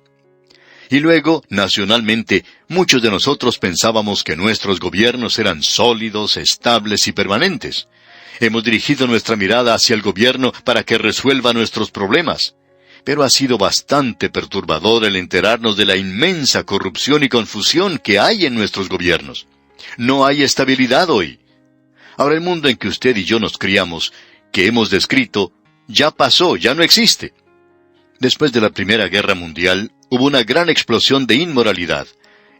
B: Y luego, nacionalmente, muchos de nosotros pensábamos que nuestros gobiernos eran sólidos, estables y permanentes. Hemos dirigido nuestra mirada hacia el gobierno para que resuelva nuestros problemas. Pero ha sido bastante perturbador el enterarnos de la inmensa corrupción y confusión que hay en nuestros gobiernos. No hay estabilidad hoy. Ahora el mundo en que usted y yo nos criamos, que hemos descrito, ya pasó, ya no existe. Después de la Primera Guerra Mundial, hubo una gran explosión de inmoralidad.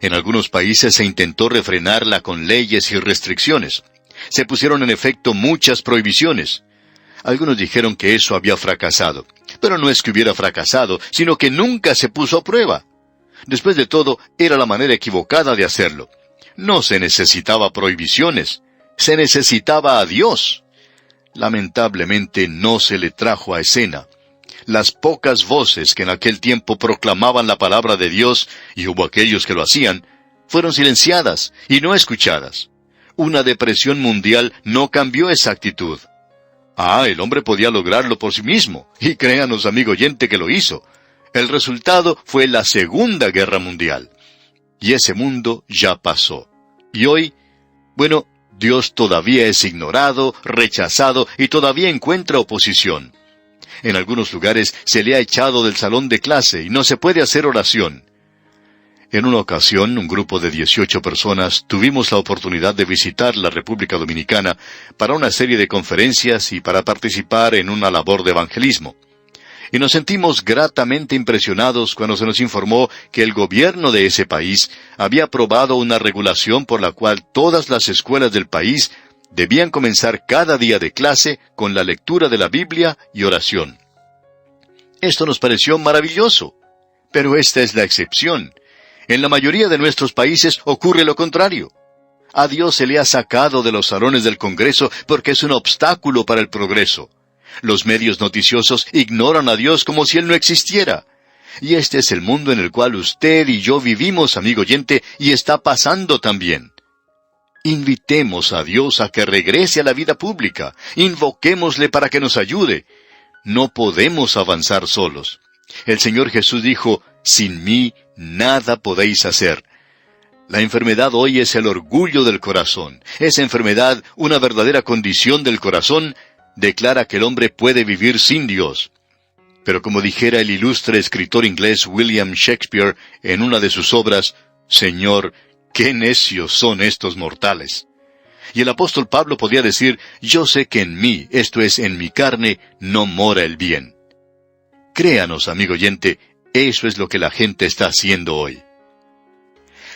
B: En algunos países se intentó refrenarla con leyes y restricciones. Se pusieron en efecto muchas prohibiciones. Algunos dijeron que eso había fracasado. Pero no es que hubiera fracasado, sino que nunca se puso a prueba. Después de todo, era la manera equivocada de hacerlo. No se necesitaba prohibiciones. Se necesitaba a Dios. Lamentablemente no se le trajo a escena. Las pocas voces que en aquel tiempo proclamaban la palabra de Dios, y hubo aquellos que lo hacían, fueron silenciadas y no escuchadas. Una depresión mundial no cambió esa actitud. El hombre podía lograrlo por sí mismo, y créanos, amigo oyente, que lo hizo. El resultado fue la Segunda Guerra Mundial. Y ese mundo ya pasó. Y hoy, bueno, Dios todavía es ignorado, rechazado y todavía encuentra oposición. En algunos lugares se le ha echado del salón de clase y no se puede hacer oración. En una ocasión, un grupo de 18 personas tuvimos la oportunidad de visitar la República Dominicana para una serie de conferencias y para participar en una labor de evangelismo. Y nos sentimos gratamente impresionados cuando se nos informó que el gobierno de ese país había aprobado una regulación por la cual todas las escuelas del país debían comenzar cada día de clase con la lectura de la Biblia y oración. Esto nos pareció maravilloso, pero esta es la excepción. En la mayoría de nuestros países ocurre lo contrario. A Dios se le ha sacado de los salones del Congreso porque es un obstáculo para el progreso. Los medios noticiosos ignoran a Dios como si Él no existiera. Y este es el mundo en el cual usted y yo vivimos, amigo oyente, y está pasando también. Invitemos a Dios a que regrese a la vida pública. Invoquémosle para que nos ayude. No podemos avanzar solos. El Señor Jesús dijo, «Sin mí nada podéis hacer». La enfermedad hoy es el orgullo del corazón. Esa enfermedad, una verdadera condición del corazón, declara que el hombre puede vivir sin Dios. Pero como dijera el ilustre escritor inglés William Shakespeare en una de sus obras, «Señor, qué necios son estos mortales». Y el apóstol Pablo podía decir, «Yo sé que en mí, esto es, en mi carne, no mora el bien». Créanos, amigo oyente, eso es lo que la gente está haciendo hoy.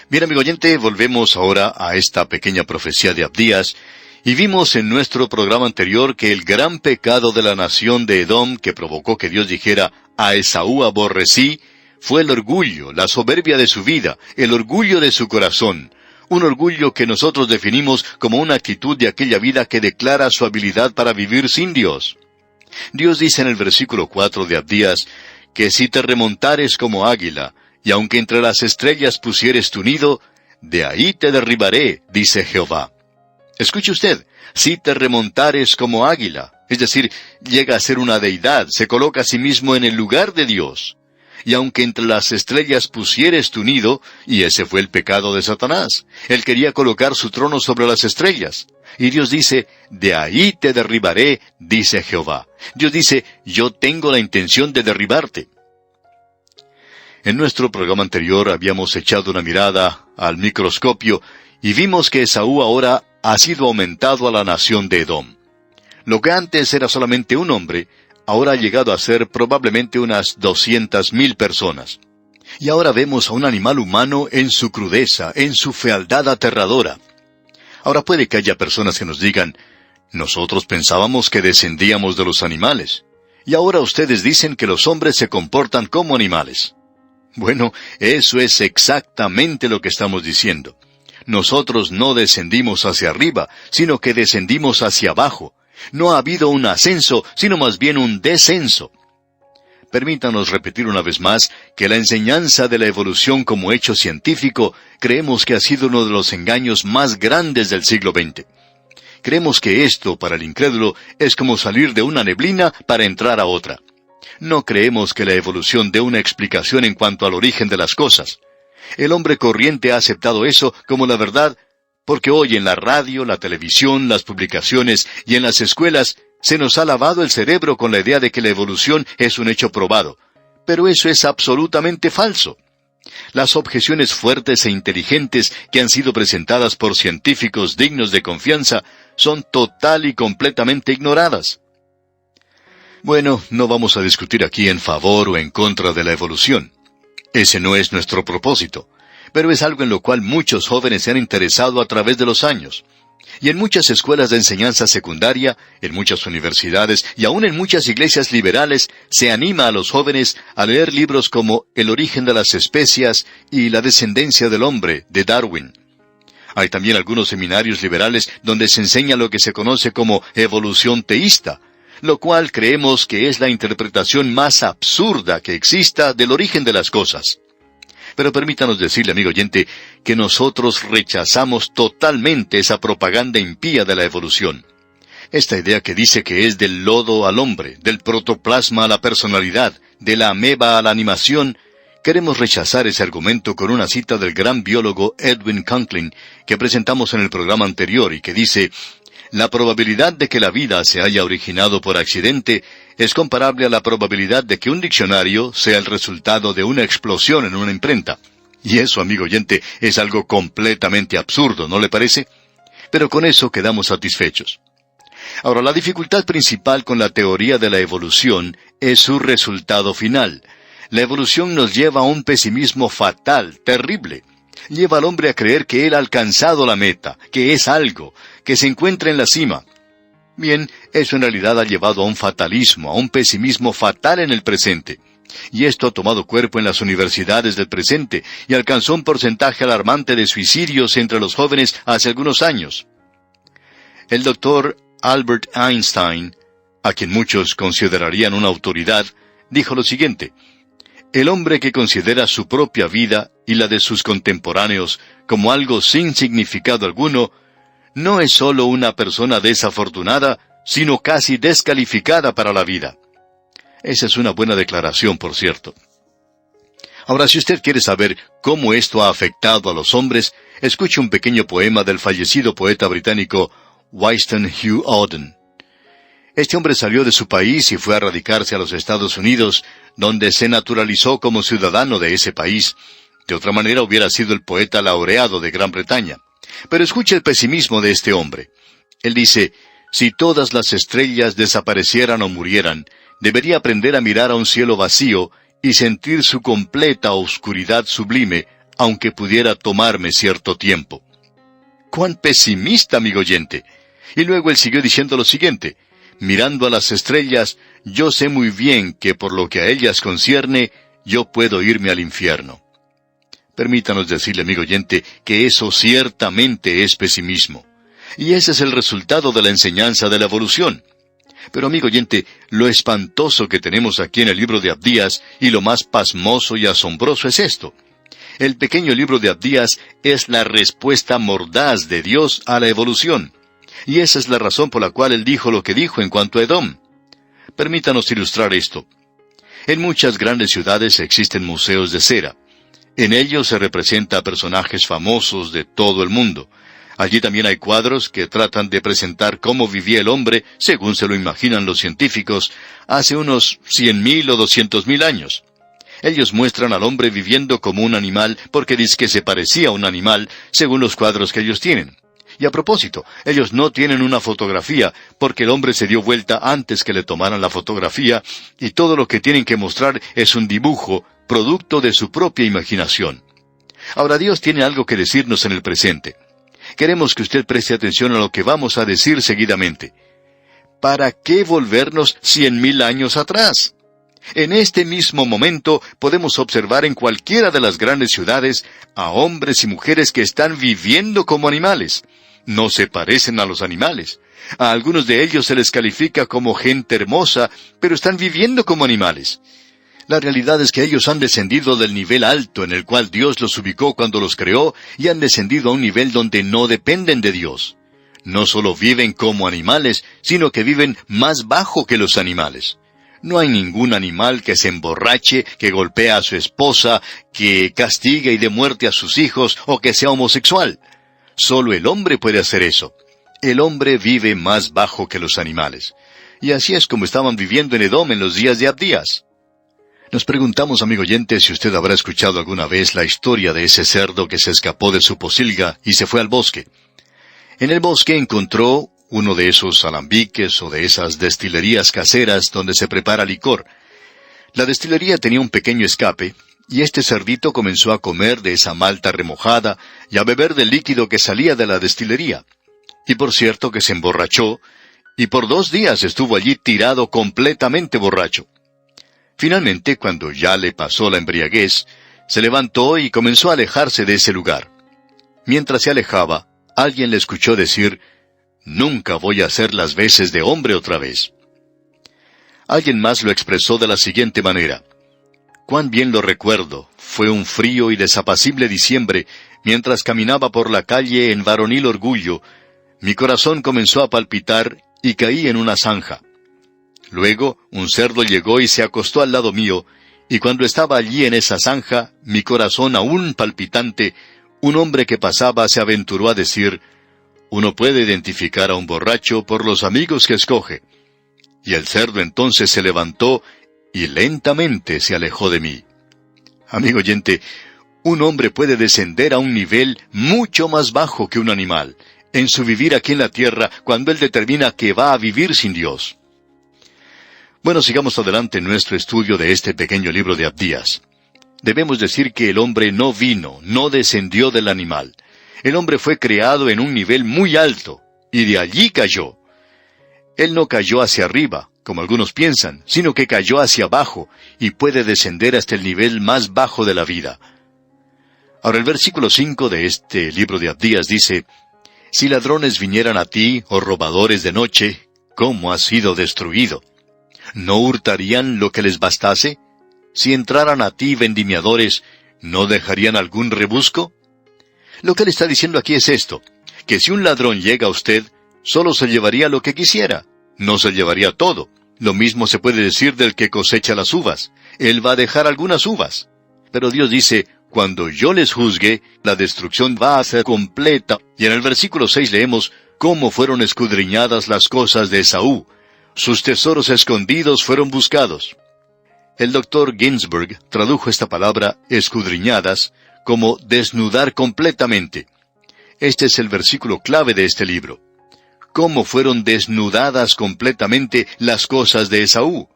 B: Bien, amigo oyente, volvemos ahora a esta pequeña profecía de Abdías, y vimos en nuestro programa anterior que el gran pecado de la nación de Edom que provocó que Dios dijera, «A Esaú aborrecí», fue el orgullo, la soberbia de su vida, el orgullo de su corazón, un orgullo que nosotros definimos como una actitud de aquella vida que declara su habilidad para vivir sin Dios. Dios dice en el versículo 4 de Abdías, que si te remontares como águila, y aunque entre las estrellas pusieres tu nido, de ahí te derribaré, dice Jehová. Escuche usted, si te remontares como águila, es decir, llega a ser una deidad, se coloca a sí mismo en el lugar de Dios. Y aunque entre las estrellas pusieres tu nido, y ese fue el pecado de Satanás, él quería colocar su trono sobre las estrellas. Y Dios dice, de ahí te derribaré, dice Jehová. Dios dice, yo tengo la intención de derribarte. En nuestro programa anterior habíamos echado una mirada al microscopio y vimos que Esaú ahora ha sido aumentado a la nación de Edom. Lo que antes era solamente un hombre, ahora ha llegado a ser probablemente unas 200,000 personas. Y ahora vemos a un animal humano en su crudeza, en su fealdad aterradora. Ahora puede que haya personas que nos digan, nosotros pensábamos que descendíamos de los animales, y ahora ustedes dicen que los hombres se comportan como animales. Bueno, eso es exactamente lo que estamos diciendo. Nosotros no descendimos hacia arriba, sino que descendimos hacia abajo. No ha habido un ascenso, sino más bien un descenso. Permítanos repetir una vez más que la enseñanza de la evolución como hecho científico creemos que ha sido uno de los engaños más grandes del siglo XX. Creemos que esto, para el incrédulo, es como salir de una neblina para entrar a otra. No creemos que la evolución dé una explicación en cuanto al origen de las cosas. El hombre corriente ha aceptado eso como la verdad, porque hoy en la radio, la televisión, las publicaciones y en las escuelas se nos ha lavado el cerebro con la idea de que la evolución es un hecho probado. Pero eso es absolutamente falso. Las objeciones fuertes e inteligentes que han sido presentadas por científicos dignos de confianza son total y completamente ignoradas. Bueno, no vamos a discutir aquí en favor o en contra de la evolución. Ese no es nuestro propósito, pero es algo en lo cual muchos jóvenes se han interesado a través de los años. Y en muchas escuelas de enseñanza secundaria, en muchas universidades y aún en muchas iglesias liberales se anima a los jóvenes a leer libros como El origen de las especies y La descendencia del hombre, de Darwin. Hay también algunos seminarios liberales donde se enseña lo que se conoce como evolución teísta, lo cual creemos que es la interpretación más absurda que exista del origen de las cosas. Pero permítanos decirle, amigo oyente, que nosotros rechazamos totalmente esa propaganda impía de la evolución. Esta idea que dice que es del lodo al hombre, del protoplasma a la personalidad, de la ameba a la animación, queremos rechazar ese argumento con una cita del gran biólogo Edwin Conklin, que presentamos en el programa anterior y que dice, la probabilidad de que la vida se haya originado por accidente es comparable a la probabilidad de que un diccionario sea el resultado de una explosión en una imprenta. Y eso, amigo oyente, es algo completamente absurdo, ¿no le parece? Pero con eso quedamos satisfechos. Ahora, la dificultad principal con la teoría de la evolución es su resultado final. La evolución nos lleva a un pesimismo fatal, terrible. Lleva al hombre a creer que él ha alcanzado la meta, que es algo, que se encuentra en la cima. Bien, eso en realidad ha llevado a un fatalismo, a un pesimismo fatal en el presente. Y esto ha tomado cuerpo en las universidades del presente y alcanzó un porcentaje alarmante de suicidios entre los jóvenes hace algunos años. El doctor Albert Einstein, a quien muchos considerarían una autoridad, dijo lo siguiente: el hombre que considera su propia vida y la de sus contemporáneos como algo sin significado alguno, no es sólo una persona desafortunada, sino casi descalificada para la vida. Esa es una buena declaración, por cierto. Ahora, si usted quiere saber cómo esto ha afectado a los hombres, escuche un pequeño poema del fallecido poeta británico Winston Hugh Auden. Este hombre salió de su país y fue a radicarse a los Estados Unidos, donde se naturalizó como ciudadano de ese país. De otra manera hubiera sido el poeta laureado de Gran Bretaña. Pero escuche el pesimismo de este hombre. Él dice: si todas las estrellas desaparecieran o murieran, debería aprender a mirar a un cielo vacío y sentir su completa oscuridad sublime, aunque pudiera tomarme cierto tiempo. ¡Cuán pesimista, amigo oyente! Y luego él siguió diciendo lo siguiente: mirando a las estrellas, yo sé muy bien que por lo que a ellas concierne, yo puedo irme al infierno. Permítanos decirle, amigo oyente, que eso ciertamente es pesimismo. Y ese es el resultado de la enseñanza de la evolución. Pero, amigo oyente, lo espantoso que tenemos aquí en el libro de Abdías, y lo más pasmoso y asombroso es esto: el pequeño libro de Abdías es la respuesta mordaz de Dios a la evolución. Y esa es la razón por la cual él dijo lo que dijo en cuanto a Edom. Permítanos ilustrar esto. En muchas grandes ciudades existen museos de cera. En ellos se representa a personajes famosos de todo el mundo. Allí también hay cuadros que tratan de presentar cómo vivía el hombre, según se lo imaginan los científicos, hace unos 100,000 o 200,000 años. Ellos muestran al hombre viviendo como un animal porque dicen que se parecía a un animal, según los cuadros que ellos tienen. Y a propósito, ellos no tienen una fotografía, porque el hombre se dio vuelta antes que le tomaran la fotografía, y todo lo que tienen que mostrar es un dibujo, producto de su propia imaginación. Ahora, Dios tiene algo que decirnos en el presente. Queremos que usted preste atención a lo que vamos a decir seguidamente. ¿Para qué volvernos 100,000 años atrás? En este mismo momento podemos observar en cualquiera de las grandes ciudades a hombres y mujeres que están viviendo como animales. No se parecen a los animales. A algunos de ellos se les califica como gente hermosa, pero están viviendo como animales. La realidad es que ellos han descendido del nivel alto en el cual Dios los ubicó cuando los creó, y han descendido a un nivel donde no dependen de Dios. No solo viven como animales, sino que viven más bajo que los animales. No hay ningún animal que se emborrache, que golpee a su esposa, que castigue y dé muerte a sus hijos, o que sea homosexual. Solo el hombre puede hacer eso. El hombre vive más bajo que los animales. Y así es como estaban viviendo en Edom en los días de Abdías. Nos preguntamos, amigo oyente, si usted habrá escuchado alguna vez la historia de ese cerdo que se escapó de su pocilga y se fue al bosque. En el bosque encontró uno de esos alambiques o de esas destilerías caseras donde se prepara licor. La destilería tenía un pequeño escape, y este cerdito comenzó a comer de esa malta remojada y a beber del líquido que salía de la destilería. Y por cierto que se emborrachó, y por 2 días estuvo allí tirado completamente borracho. Finalmente, cuando ya le pasó la embriaguez, se levantó y comenzó a alejarse de ese lugar. Mientras se alejaba, alguien le escuchó decir: «Nunca voy a hacer las veces de hombre otra vez». Alguien más lo expresó de la siguiente manera: «Cuán bien lo recuerdo, fue un frío y desapacible diciembre, mientras caminaba por la calle en varonil orgullo, mi corazón comenzó a palpitar y caí en una zanja. Luego, un cerdo llegó y se acostó al lado mío, y cuando estaba allí en esa zanja, mi corazón aún palpitante, un hombre que pasaba se aventuró a decir: Uno puede identificar a un borracho por los amigos que escoge. Y el cerdo entonces se levantó y lentamente se alejó de mí. Amigo oyente, un hombre puede descender a un nivel mucho más bajo que un animal, en su vivir aquí en la tierra, cuando él determina que va a vivir sin Dios. Bueno, sigamos adelante en nuestro estudio de este pequeño libro de Abdías. Debemos decir que el hombre no descendió del animal. El hombre fue creado en un nivel muy alto, y de allí cayó. Él no cayó hacia arriba, como algunos piensan, sino que cayó hacia abajo, y puede descender hasta el nivel más bajo de la vida. Ahora el versículo 5 de este libro de Abdías dice: Si ladrones vinieran a ti, o robadores de noche, ¿cómo has sido destruido? ¿No hurtarían lo que les bastase? Si entraran a ti vendimiadores, ¿no dejarían algún rebusco? Lo que él está diciendo aquí es esto, que si un ladrón llega a usted, solo se llevaría lo que quisiera, no se llevaría todo. Lo mismo se puede decir del que cosecha las uvas. Él va a dejar algunas uvas. Pero Dios dice: cuando yo les juzgue, la destrucción va a ser completa. Y en el versículo 6 leemos cómo fueron escudriñadas las cosas de Esaú. Sus tesoros escondidos fueron buscados. El doctor Ginsburg tradujo esta palabra, escudriñadas, como desnudar completamente. Este es el versículo clave de este libro. ¿Cómo fueron desnudadas completamente las cosas de Esaú?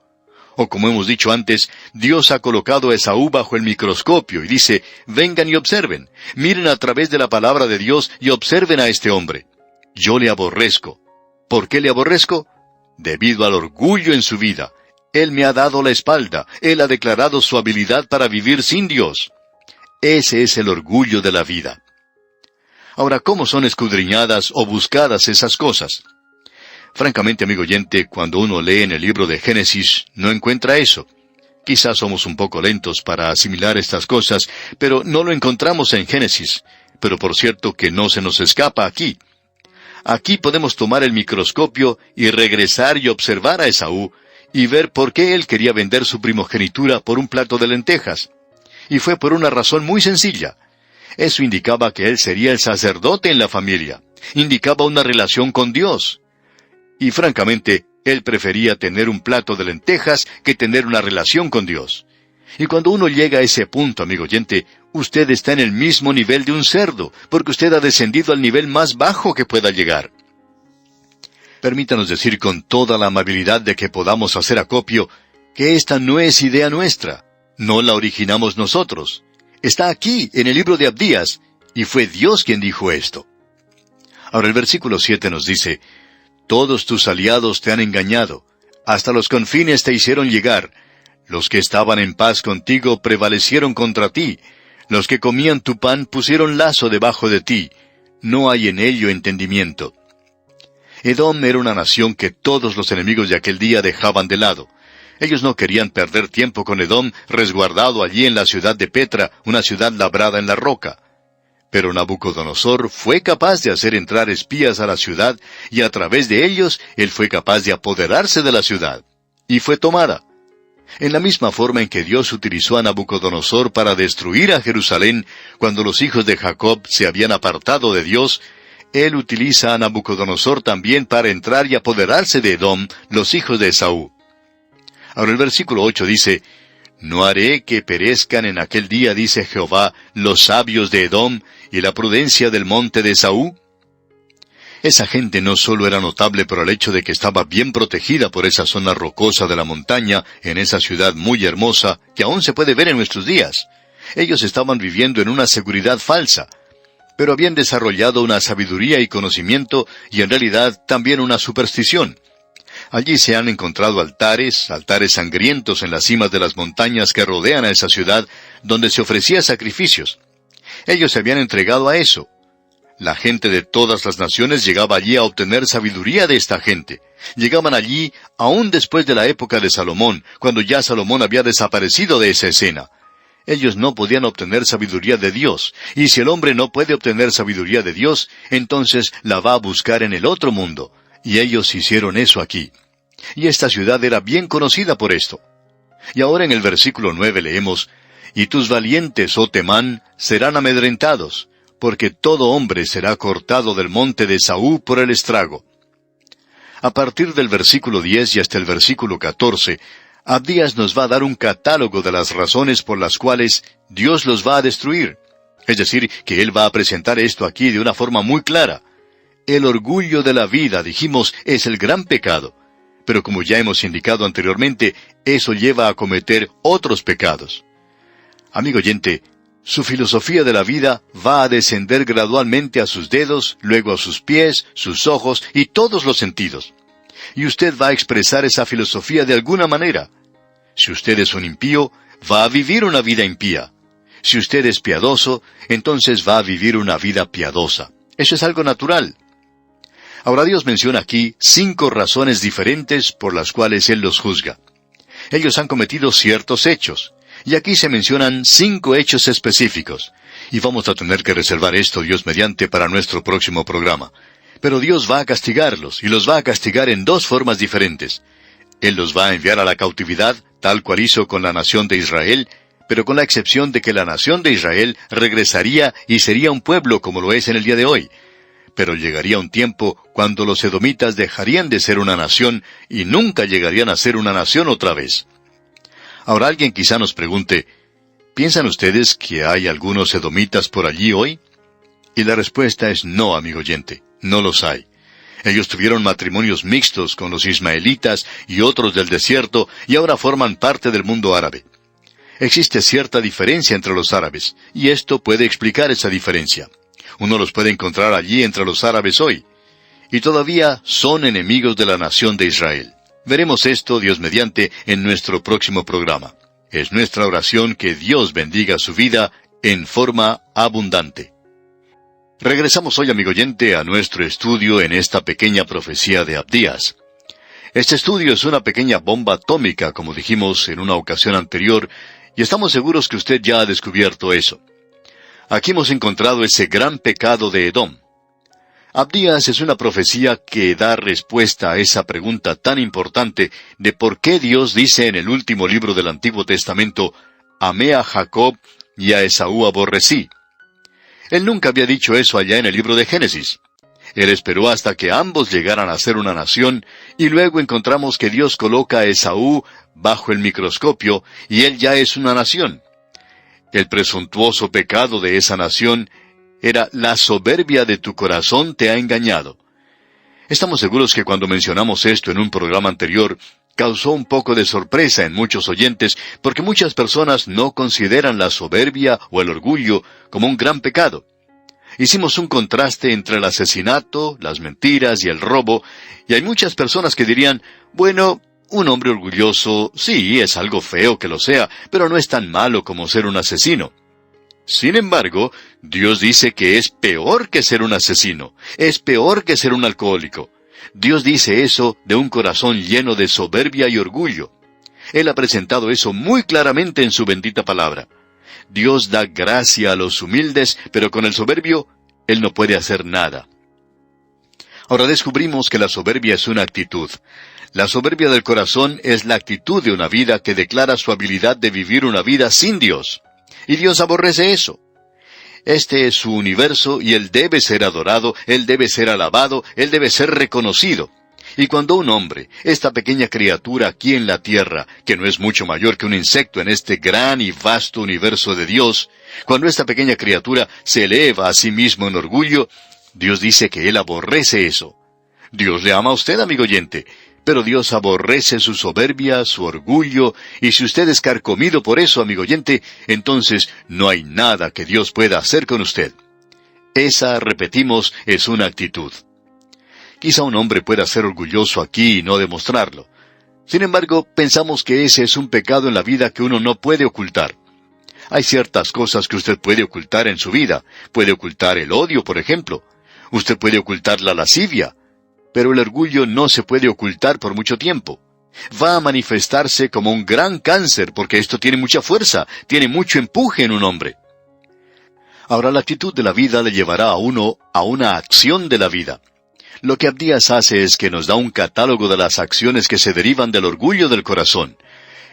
B: O como hemos dicho antes, Dios ha colocado a Esaú bajo el microscopio y dice: vengan y observen, miren a través de la palabra de Dios y observen a este hombre. Yo le aborrezco. ¿Por qué le aborrezco? Debido al orgullo en su vida. Él me ha dado la espalda, él ha declarado su habilidad para vivir sin Dios. Ese es el orgullo de la vida. Ahora, ¿cómo son escudriñadas o buscadas esas cosas? Francamente, amigo oyente, cuando uno lee en el libro de Génesis, no encuentra eso. Quizás somos un poco lentos para asimilar estas cosas, pero no lo encontramos en Génesis. Pero por cierto que no se nos escapa aquí. Aquí podemos tomar el microscopio y regresar y observar a Esaú, y ver por qué él quería vender su primogenitura por un plato de lentejas. Y fue por una razón muy sencilla. Eso indicaba que él sería el sacerdote en la familia. Indicaba una relación con Dios. Y francamente, él prefería tener un plato de lentejas que tener una relación con Dios. Y cuando uno llega a ese punto, amigo oyente, usted está en el mismo nivel de un cerdo, porque usted ha descendido al nivel más bajo que pueda llegar. Permítanos decir con toda la amabilidad de que podamos hacer acopio, que esta no es idea nuestra. No la originamos nosotros. Está aquí, en el libro de Abdías, y fue Dios quien dijo esto. Ahora el versículo 7 nos dice: todos tus aliados te han engañado, hasta los confines te hicieron llegar. Los que estaban en paz contigo prevalecieron contra ti. Los que comían tu pan pusieron lazo debajo de ti. No hay en ello entendimiento. Edom era una nación que todos los enemigos de aquel día dejaban de lado. Ellos no querían perder tiempo con Edom, resguardado allí en la ciudad de Petra, una ciudad labrada en la roca. Pero Nabucodonosor fue capaz de hacer entrar espías a la ciudad, y a través de ellos, él fue capaz de apoderarse de la ciudad. Y fue tomada. En la misma forma en que Dios utilizó a Nabucodonosor para destruir a Jerusalén, cuando los hijos de Jacob se habían apartado de Dios, Él utiliza a Nabucodonosor también para entrar y apoderarse de Edom, los hijos de Esaú. Ahora el versículo 8 dice: no haré que perezcan en aquel día, dice Jehová, los sabios de Edom y la prudencia del monte de Esaú. Esa gente no solo era notable por el hecho de que estaba bien protegida por esa zona rocosa de la montaña, en esa ciudad muy hermosa, que aún se puede ver en nuestros días. Ellos estaban viviendo en una seguridad falsa, pero habían desarrollado una sabiduría y conocimiento, y en realidad también una superstición. Allí se han encontrado altares sangrientos en las cimas de las montañas que rodean a esa ciudad, donde se ofrecía sacrificios. Ellos se habían entregado a eso. La gente de todas las naciones llegaba allí a obtener sabiduría de esta gente. Llegaban allí aún después de la época de Salomón, cuando ya Salomón había desaparecido de esa escena. Ellos no podían obtener sabiduría de Dios, y si el hombre no puede obtener sabiduría de Dios, entonces la va a buscar en el otro mundo. Y ellos hicieron eso aquí. Y esta ciudad era bien conocida por esto. Y ahora en el versículo 9 leemos: y tus valientes, oh Temán, serán amedrentados, porque todo hombre será cortado del monte de Esaú por el estrago. A partir del versículo 10 y hasta el versículo 14, Abdías nos va a dar un catálogo de las razones por las cuales Dios los va a destruir. Es decir, que Él va a presentar esto aquí de una forma muy clara. El orgullo de la vida, dijimos, es el gran pecado. Pero como ya hemos indicado anteriormente, eso lleva a cometer otros pecados. Amigo oyente, su filosofía de la vida va a descender gradualmente a sus dedos, luego a sus pies, sus ojos y todos los sentidos. Y usted va a expresar esa filosofía de alguna manera. Si usted es un impío, va a vivir una vida impía. Si usted es piadoso, entonces va a vivir una vida piadosa. Eso es algo natural. Ahora Dios menciona aquí 5 razones diferentes por las cuales Él los juzga. Ellos han cometido ciertos hechos, y aquí se mencionan 5 hechos específicos. Y vamos a tener que reservar esto, Dios mediante, para nuestro próximo programa. Pero Dios va a castigarlos, y los va a castigar en 2 formas diferentes. Él los va a enviar a la cautividad, tal cual hizo con la nación de Israel, pero con la excepción de que la nación de Israel regresaría y sería un pueblo como lo es en el día de hoy. Pero llegaría un tiempo cuando los edomitas dejarían de ser una nación y nunca llegarían a ser una nación otra vez. Ahora alguien quizá nos pregunte, ¿piensan ustedes que hay algunos edomitas por allí hoy? Y la respuesta es no, amigo oyente, no los hay. Ellos tuvieron matrimonios mixtos con los ismaelitas y otros del desierto y ahora forman parte del mundo árabe. Existe cierta diferencia entre los árabes, y esto puede explicar esa diferencia. Uno los puede encontrar allí entre los árabes hoy. Y todavía son enemigos de la nación de Israel. Veremos esto, Dios mediante, en nuestro próximo programa. Es nuestra oración que Dios bendiga su vida en forma abundante. Regresamos hoy, amigo oyente, a nuestro estudio en esta pequeña profecía de Abdías. Este estudio es una pequeña bomba atómica, como dijimos en una ocasión anterior, y estamos seguros que usted ya ha descubierto eso. Aquí hemos encontrado ese gran pecado de Edom. Abdías es una profecía que da respuesta a esa pregunta tan importante de por qué Dios dice en el último libro del Antiguo Testamento, «Amé a Jacob y a Esaú aborrecí». Él nunca había dicho eso allá en el libro de Génesis. Él esperó hasta que ambos llegaran a ser una nación, y luego encontramos que Dios coloca a Esaú bajo el microscopio, y él ya es una nación. El presuntuoso pecado de esa nación era la soberbia de tu corazón te ha engañado. Estamos seguros que cuando mencionamos esto en un programa anterior, causó un poco de sorpresa en muchos oyentes, porque muchas personas no consideran la soberbia o el orgullo como un gran pecado. Hicimos un contraste entre el asesinato, las mentiras y el robo, y hay muchas personas que dirían, bueno, un hombre orgulloso, sí, es algo feo que lo sea, pero no es tan malo como ser un asesino. Sin embargo, Dios dice que es peor que ser un asesino, es peor que ser un alcohólico. Dios dice eso de un corazón lleno de soberbia y orgullo. Él ha presentado eso muy claramente en su bendita palabra. Dios da gracia a los humildes, pero con el soberbio, Él no puede hacer nada. Ahora descubrimos que la soberbia es una actitud. La soberbia del corazón es la actitud de una vida que declara su habilidad de vivir una vida sin Dios. Y Dios aborrece eso. Este es su universo y Él debe ser adorado, Él debe ser alabado, Él debe ser reconocido. Y cuando un hombre, esta pequeña criatura aquí en la tierra, que no es mucho mayor que un insecto en este gran y vasto universo de Dios, cuando esta pequeña criatura se eleva a sí mismo en orgullo, Dios dice que Él aborrece eso. Dios le ama a usted, amigo oyente, pero Dios aborrece su soberbia, su orgullo, y si usted es carcomido por eso, amigo oyente, entonces no hay nada que Dios pueda hacer con usted. Esa, repetimos, es una actitud. Quizá un hombre pueda ser orgulloso aquí y no demostrarlo. Sin embargo, pensamos que ese es un pecado en la vida que uno no puede ocultar. Hay ciertas cosas que usted puede ocultar en su vida. Puede ocultar el odio, por ejemplo. Usted puede ocultar la lascivia. Pero el orgullo no se puede ocultar por mucho tiempo. Va a manifestarse como un gran cáncer porque esto tiene mucha fuerza, tiene mucho empuje en un hombre. Ahora la actitud de la vida le llevará a uno a una acción de la vida. Lo que Abdías hace es que nos da un catálogo de las acciones que se derivan del orgullo del corazón.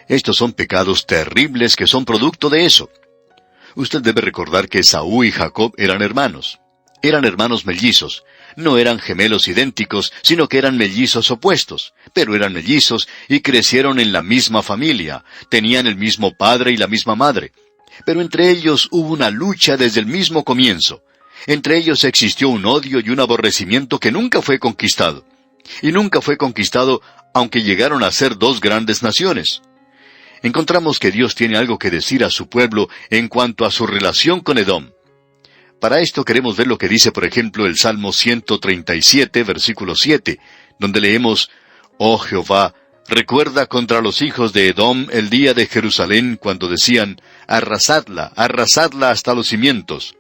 B: Estos son pecados terribles que son producto de eso. Usted debe recordar que Esaú y Jacob eran hermanos. Eran hermanos mellizos. No eran gemelos idénticos, sino que eran mellizos opuestos. Pero eran mellizos y crecieron en la misma familia. Tenían el mismo padre y la misma madre. Pero entre ellos hubo una lucha desde el mismo comienzo. Entre ellos existió un odio y un aborrecimiento que nunca fue conquistado. Y nunca fue conquistado aunque llegaron a ser dos grandes naciones. Encontramos que Dios tiene algo que decir a su pueblo en cuanto a su relación con Edom. Para esto queremos ver lo que dice, por ejemplo, el Salmo 137, versículo 7, donde leemos: «Oh Jehová, recuerda contra los hijos de Edom el día de Jerusalén, cuando decían, arrasadla hasta los cimientos».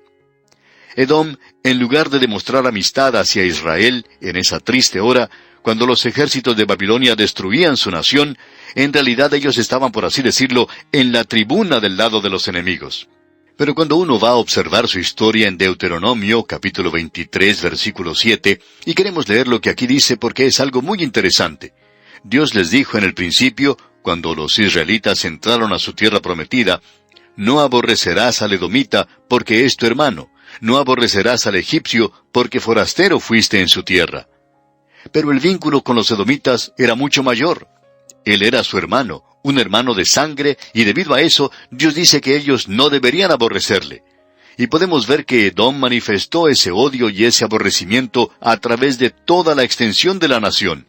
B: Edom, en lugar de demostrar amistad hacia Israel en esa triste hora, cuando los ejércitos de Babilonia destruían su nación, en realidad ellos estaban, por así decirlo, en la tribuna del lado de los enemigos. Pero cuando uno va a observar su historia en Deuteronomio, capítulo 23, versículo 7, y queremos leer lo que aquí dice porque es algo muy interesante. Dios les dijo en el principio, cuando los israelitas entraron a su tierra prometida: «No aborrecerás al edomita, porque es tu hermano. No aborrecerás al egipcio, porque forastero fuiste en su tierra». Pero el vínculo con los edomitas era mucho mayor. Él era su hermano, un hermano de sangre, y debido a eso, Dios dice que ellos no deberían aborrecerle. Y podemos ver que Edom manifestó ese odio y ese aborrecimiento a través de toda la extensión de la nación.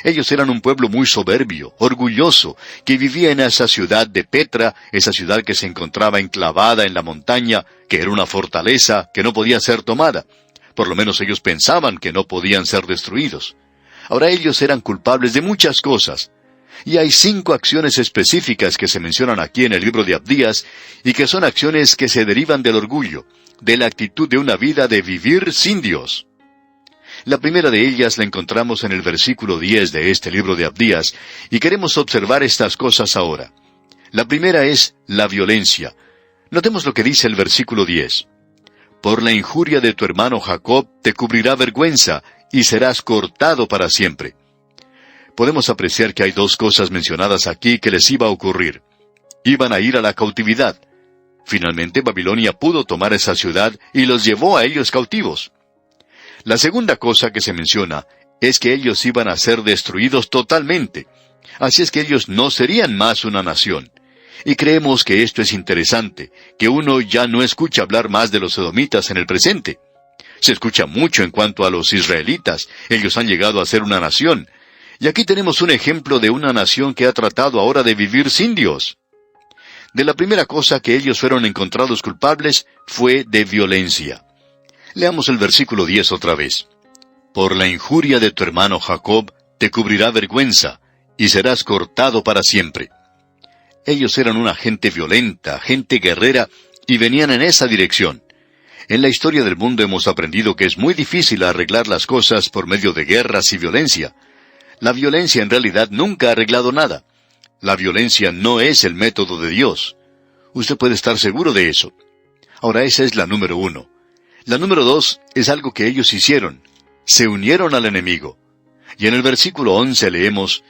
B: Ellos eran un pueblo muy soberbio, orgulloso, que vivía en esa ciudad de Petra, esa ciudad que se encontraba enclavada en la montaña, que era una fortaleza que no podía ser tomada. Por lo menos ellos pensaban que no podían ser destruidos. Ahora ellos eran culpables de muchas cosas. Y hay 5 acciones específicas que se mencionan aquí en el libro de Abdías, y que son acciones que se derivan del orgullo, de la actitud de una vida de vivir sin Dios. La primera de ellas la encontramos en el versículo 10 de este libro de Abdías, y queremos observar estas cosas ahora. La primera es la violencia. Notemos lo que dice el versículo 10. «Por la injuria de tu hermano Jacob te cubrirá vergüenza, y serás cortado para siempre». Podemos apreciar que hay 2 cosas mencionadas aquí que les iba a ocurrir. Iban a ir a la cautividad. Finalmente Babilonia pudo tomar esa ciudad y los llevó a ellos cautivos. La segunda cosa que se menciona es que ellos iban a ser destruidos totalmente. Así es que ellos no serían más una nación. Y creemos que esto es interesante, que uno ya no escucha hablar más de los edomitas en el presente. Se escucha mucho en cuanto a los israelitas. Ellos han llegado a ser una nación. Y aquí tenemos un ejemplo de una nación que ha tratado ahora de vivir sin Dios. De la primera cosa que ellos fueron encontrados culpables fue de violencia. Leamos el versículo 10 otra vez. «Por la injuria de tu hermano Jacob te cubrirá vergüenza, y serás cortado para siempre». Ellos eran una gente violenta, gente guerrera, y venían en esa dirección. En la historia del mundo hemos aprendido que es muy difícil arreglar las cosas por medio de guerras y violencia. La violencia en realidad nunca ha arreglado nada. La violencia no es el método de Dios. Usted puede estar seguro de eso. Ahora esa es la número 1. La número 2 es algo que ellos hicieron. Se unieron al enemigo. Y en el versículo 11 leemos: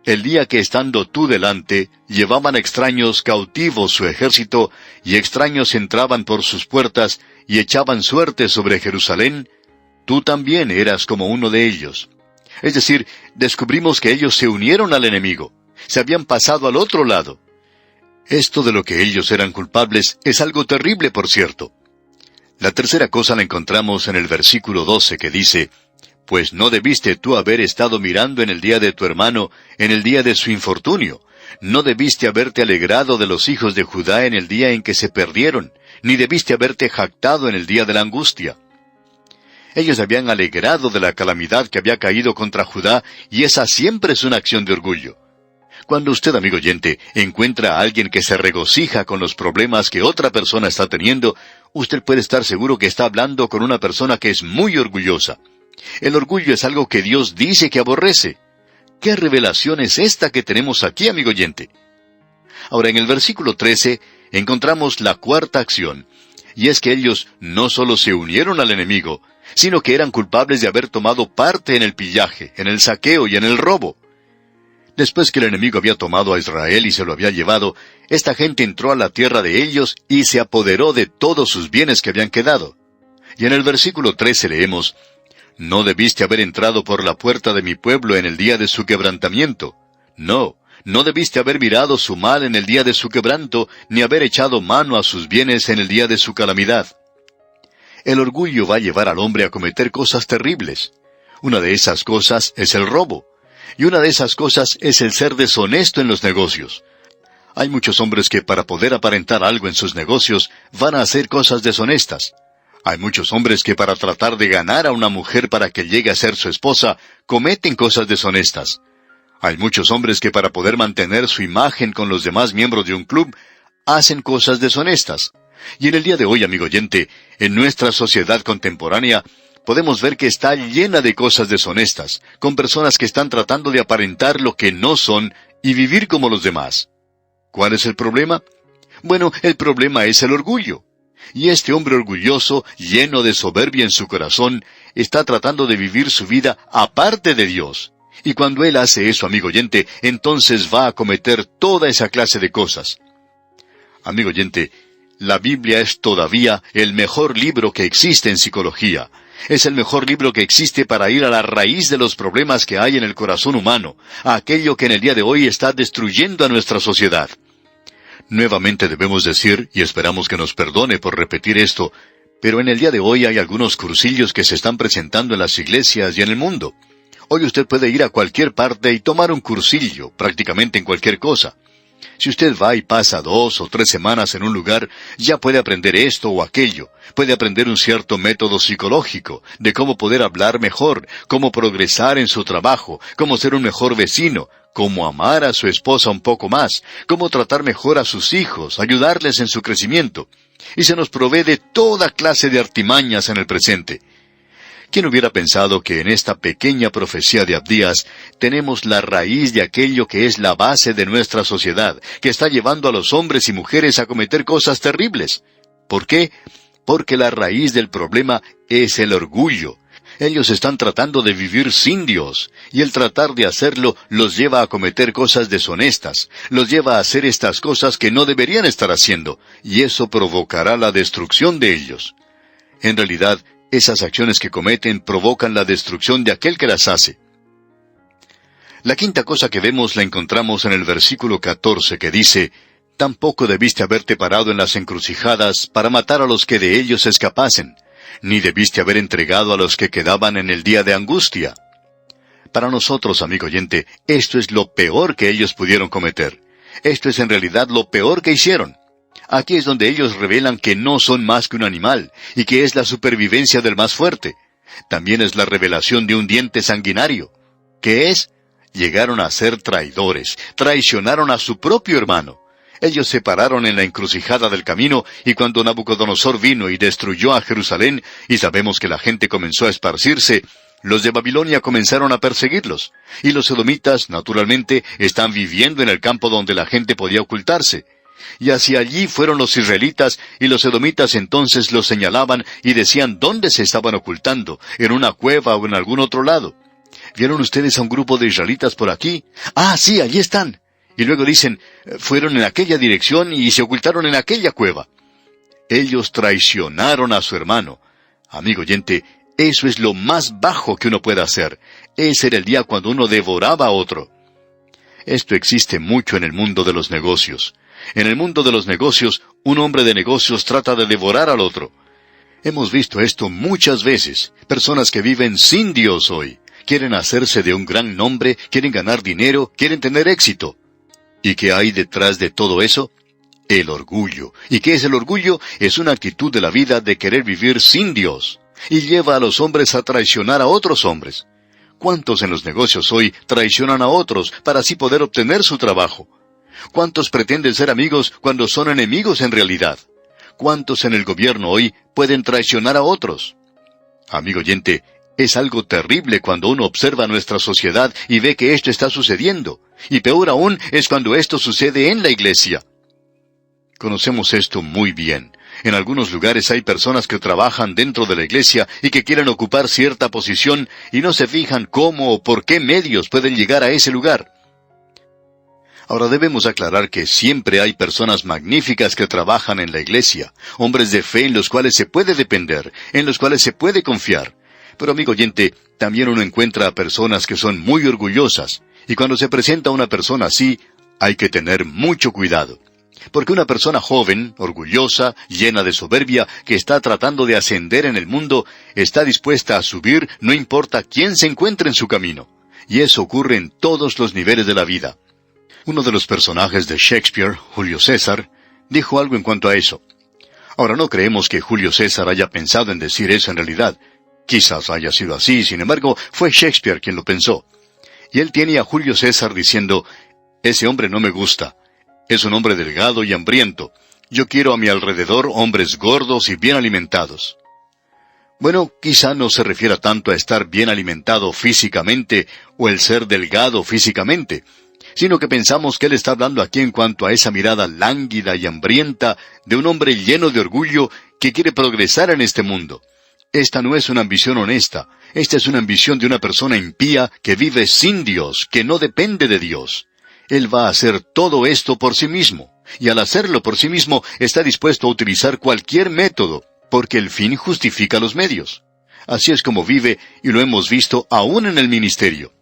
B: «El día que estando tú delante, llevaban extraños cautivos su ejército, y extraños entraban por sus puertas, y echaban suerte sobre Jerusalén, tú también eras como uno de ellos». Es decir, descubrimos que ellos se unieron al enemigo. Se habían pasado al otro lado. Esto de lo que ellos eran culpables es algo terrible, por cierto. La tercera cosa la encontramos en el versículo 12 que dice: «Pues no debiste tú haber estado mirando en el día de tu hermano, en el día de su infortunio. No debiste haberte alegrado de los hijos de Judá en el día en que se perdieron, ni debiste haberte jactado en el día de la angustia». Ellos habían alegrado de la calamidad que había caído contra Judá, y esa siempre es una acción de orgullo. Cuando usted, amigo oyente, encuentra a alguien que se regocija con los problemas que otra persona está teniendo, usted puede estar seguro que está hablando con una persona que es muy orgullosa. El orgullo es algo que Dios dice que aborrece. ¿Qué revelación es esta que tenemos aquí, amigo oyente? Ahora, en el versículo 13, encontramos la cuarta acción, y es que ellos no solo se unieron al enemigo, sino que eran culpables de haber tomado parte en el pillaje, en el saqueo y en el robo. Después que el enemigo había tomado a Israel y se lo había llevado, esta gente entró a la tierra de ellos y se apoderó de todos sus bienes que habían quedado. Y en el versículo 13 leemos, «No debiste haber entrado por la puerta de mi pueblo en el día de su quebrantamiento. No, no debiste haber mirado su mal en el día de su quebranto, ni haber echado mano a sus bienes en el día de su calamidad». El orgullo va a llevar al hombre a cometer cosas terribles. Una de esas cosas es el robo. Y una de esas cosas es el ser deshonesto en los negocios. Hay muchos hombres que para poder aparentar algo en sus negocios van a hacer cosas deshonestas. Hay muchos hombres que para tratar de ganar a una mujer para que llegue a ser su esposa, cometen cosas deshonestas. Hay muchos hombres que para poder mantener su imagen con los demás miembros de un club, hacen cosas deshonestas. Y en el día de hoy, amigo oyente, en nuestra sociedad contemporánea, podemos ver que está llena de cosas deshonestas, con personas que están tratando de aparentar lo que no son y vivir como los demás. ¿Cuál es el problema? Bueno, el problema es el orgullo. Y este hombre orgulloso, lleno de soberbia en su corazón, está tratando de vivir su vida aparte de Dios. Y cuando él hace eso, amigo oyente, entonces va a cometer toda esa clase de cosas. Amigo oyente, la Biblia es todavía el mejor libro que existe en psicología. Es el mejor libro que existe para ir a la raíz de los problemas que hay en el corazón humano, a aquello que en el día de hoy está destruyendo a nuestra sociedad. Nuevamente debemos decir, y esperamos que nos perdone por repetir esto, pero en el día de hoy hay algunos cursillos que se están presentando en las iglesias y en el mundo. Hoy usted puede ir a cualquier parte y tomar un cursillo, prácticamente en cualquier cosa. Si usted va y pasa 2 o 3 semanas en un lugar, ya puede aprender esto o aquello. Puede aprender un cierto método psicológico, de cómo poder hablar mejor, cómo progresar en su trabajo, cómo ser un mejor vecino, cómo amar a su esposa un poco más, cómo tratar mejor a sus hijos, ayudarles en su crecimiento. Y se nos provee de toda clase de artimañas en el presente. ¿Quién hubiera pensado que en esta pequeña profecía de Abdías tenemos la raíz de aquello que es la base de nuestra sociedad, que está llevando a los hombres y mujeres a cometer cosas terribles? ¿Por qué? Porque la raíz del problema es el orgullo. Ellos están tratando de vivir sin Dios, y el tratar de hacerlo los lleva a cometer cosas deshonestas, los lleva a hacer estas cosas que no deberían estar haciendo, y eso provocará la destrucción de ellos. En realidad, esas acciones que cometen provocan la destrucción de aquel que las hace. La quinta cosa que vemos la encontramos en el versículo 14 que dice, «Tampoco debiste haberte parado en las encrucijadas para matar a los que de ellos escapasen, ni debiste haber entregado a los que quedaban en el día de angustia». Para nosotros, amigo oyente, esto es lo peor que ellos pudieron cometer. Esto es en realidad lo peor que hicieron. Aquí es donde ellos revelan que no son más que un animal, y que es la supervivencia del más fuerte. También es la revelación de un diente sanguinario. ¿Qué es? Llegaron a ser traidores, traicionaron a su propio hermano. Ellos se pararon en la encrucijada del camino, y cuando Nabucodonosor vino y destruyó a Jerusalén, y sabemos que la gente comenzó a esparcirse, los de Babilonia comenzaron a perseguirlos. Y los edomitas, naturalmente, están viviendo en el campo donde la gente podía ocultarse. Y hacia allí fueron los israelitas, y los edomitas entonces los señalaban y decían dónde se estaban ocultando, en una cueva o en algún otro lado. ¿Vieron ustedes a un grupo de israelitas por aquí? ¡Ah, sí, allí están! Y luego dicen, fueron en aquella dirección y se ocultaron en aquella cueva. Ellos traicionaron a su hermano. Amigo oyente, eso es lo más bajo que uno puede hacer. Ese era el día cuando uno devoraba a otro. Esto existe mucho en el mundo de los negocios. En el mundo de los negocios, un hombre de negocios trata de devorar al otro. Hemos visto esto muchas veces. Personas que viven sin Dios hoy. Quieren hacerse de un gran nombre, quieren ganar dinero, quieren tener éxito. ¿Y qué hay detrás de todo eso? El orgullo. ¿Y qué es el orgullo? Es una actitud de la vida de querer vivir sin Dios. Y lleva a los hombres a traicionar a otros hombres. ¿Cuántos en los negocios hoy traicionan a otros para así poder obtener su trabajo? ¿Cuántos pretenden ser amigos cuando son enemigos en realidad? ¿Cuántos en el gobierno hoy pueden traicionar a otros? Amigo oyente, es algo terrible cuando uno observa nuestra sociedad y ve que esto está sucediendo. Y peor aún es cuando esto sucede en la iglesia. Conocemos esto muy bien. En algunos lugares hay personas que trabajan dentro de la iglesia y que quieren ocupar cierta posición y no se fijan cómo o por qué medios pueden llegar a ese lugar. Ahora debemos aclarar que siempre hay personas magníficas que trabajan en la iglesia, hombres de fe en los cuales se puede depender, en los cuales se puede confiar. Pero amigo oyente, también uno encuentra a personas que son muy orgullosas, y cuando se presenta una persona así, hay que tener mucho cuidado. Porque una persona joven, orgullosa, llena de soberbia, que está tratando de ascender en el mundo, está dispuesta a subir no importa quién se encuentre en su camino. Y eso ocurre en todos los niveles de la vida. Uno de los personajes de Shakespeare, Julio César, dijo algo en cuanto a eso. Ahora no creemos que Julio César haya pensado en decir eso en realidad. Quizás haya sido así, sin embargo, fue Shakespeare quien lo pensó. Y él tiene a Julio César diciendo, «Ese hombre no me gusta. Es un hombre delgado y hambriento. Yo quiero a mi alrededor hombres gordos y bien alimentados». Bueno, quizá no se refiera tanto a estar bien alimentado físicamente o el ser delgado físicamente, sino que pensamos que él está hablando aquí en cuanto a esa mirada lánguida y hambrienta de un hombre lleno de orgullo que quiere progresar en este mundo. Esta no es una ambición honesta, esta es una ambición de una persona impía que vive sin Dios, que no depende de Dios. Él va a hacer todo esto por sí mismo, y al hacerlo por sí mismo está dispuesto a utilizar cualquier método, porque el fin justifica los medios. Así es como vive, y lo hemos visto aún en el ministerio.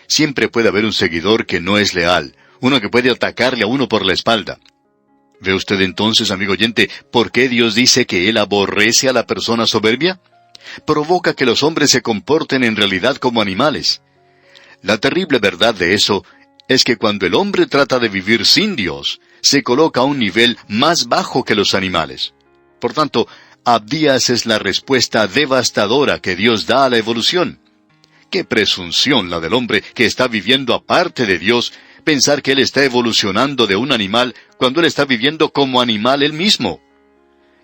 B: Siempre puede haber un seguidor que no es leal, uno que puede atacarle a uno por la espalda. ¿Ve usted entonces, amigo oyente, por qué Dios dice que Él aborrece a la persona soberbia? Provoca que los hombres se comporten en realidad como animales. La terrible verdad de eso es que cuando el hombre trata de vivir sin Dios, se coloca a un nivel más bajo que los animales. Por tanto, Abdías es la respuesta devastadora que Dios da a la evolución. ¡Qué presunción la del hombre que está viviendo aparte de Dios, pensar que él está evolucionando de un animal cuando él está viviendo como animal él mismo!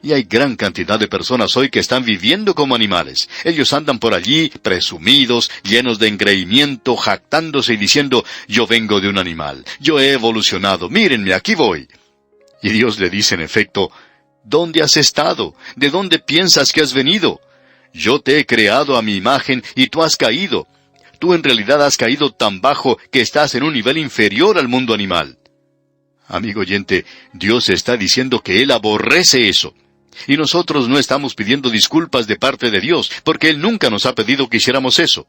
B: Y hay gran cantidad de personas hoy que están viviendo como animales. Ellos andan por allí, presumidos, llenos de engreimiento, jactándose y diciendo, «Yo vengo de un animal, yo he evolucionado, mírenme, aquí voy». Y Dios le dice en efecto, «¿Dónde has estado? ¿De dónde piensas que has venido? Yo te he creado a mi imagen y tú has caído. Tú en realidad has caído tan bajo que estás en un nivel inferior al mundo animal». Amigo oyente, Dios está diciendo que Él aborrece eso. Y nosotros no estamos pidiendo disculpas de parte de Dios, porque Él nunca nos ha pedido que hiciéramos eso.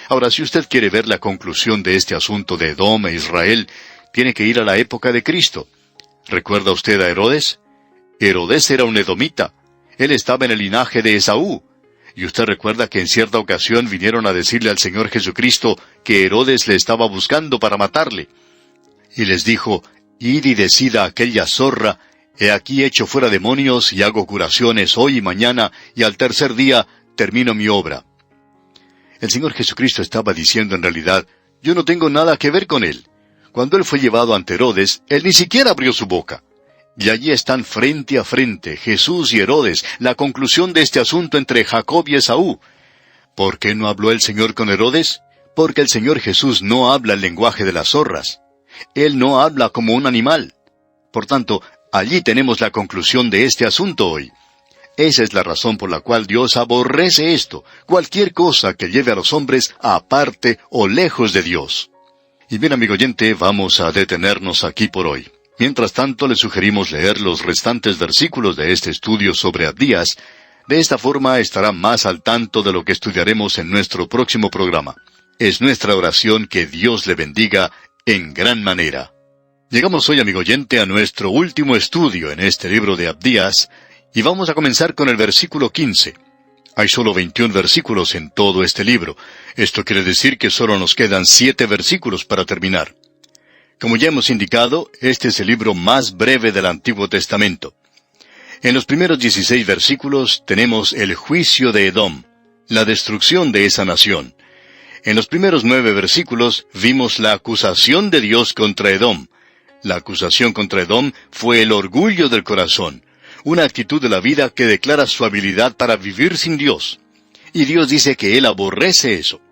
B: Ahora, si usted quiere ver la conclusión de este asunto de Edom e Israel, tiene que ir a la época de Cristo. ¿Recuerda usted a Herodes? Herodes era un edomita. Él estaba en el linaje de Esaú. Y usted recuerda que en cierta ocasión vinieron a decirle al Señor Jesucristo que Herodes le estaba buscando para matarle. Y les dijo, «Id y decid a aquella zorra, he aquí echo fuera demonios y hago curaciones hoy y mañana, y al tercer día termino mi obra». El Señor Jesucristo estaba diciendo en realidad, «Yo no tengo nada que ver con él». Cuando él fue llevado ante Herodes, él ni siquiera abrió su boca. Y allí están frente a frente, Jesús y Herodes, la conclusión de este asunto entre Jacob y Esaú. ¿Por qué no habló el Señor con Herodes? Porque el Señor Jesús no habla el lenguaje de las zorras. Él no habla como un animal. Por tanto, allí tenemos la conclusión de este asunto hoy. Esa es la razón por la cual Dios aborrece esto, cualquier cosa que lleve a los hombres aparte o lejos de Dios. Y bien, amigo oyente, vamos a detenernos aquí por hoy. Mientras tanto, le sugerimos leer los restantes versículos de este estudio sobre Abdías. De esta forma estará más al tanto de lo que estudiaremos en nuestro próximo programa. Es nuestra oración que Dios le bendiga en gran manera. Llegamos hoy, amigo oyente, a nuestro último estudio en este libro de Abdías, y vamos a comenzar con el versículo 15. Hay solo 21 versículos en todo este libro. Esto quiere decir que solo nos quedan 7 versículos para terminar. Como ya hemos indicado, este es el libro más breve del Antiguo Testamento. En los primeros 16 versículos tenemos el juicio de Edom, la destrucción de esa nación. En los primeros 9 versículos vimos la acusación de Dios contra Edom. La acusación contra Edom fue el orgullo del corazón, una actitud de la vida que declara su habilidad para vivir sin Dios. Y Dios dice que Él aborrece eso.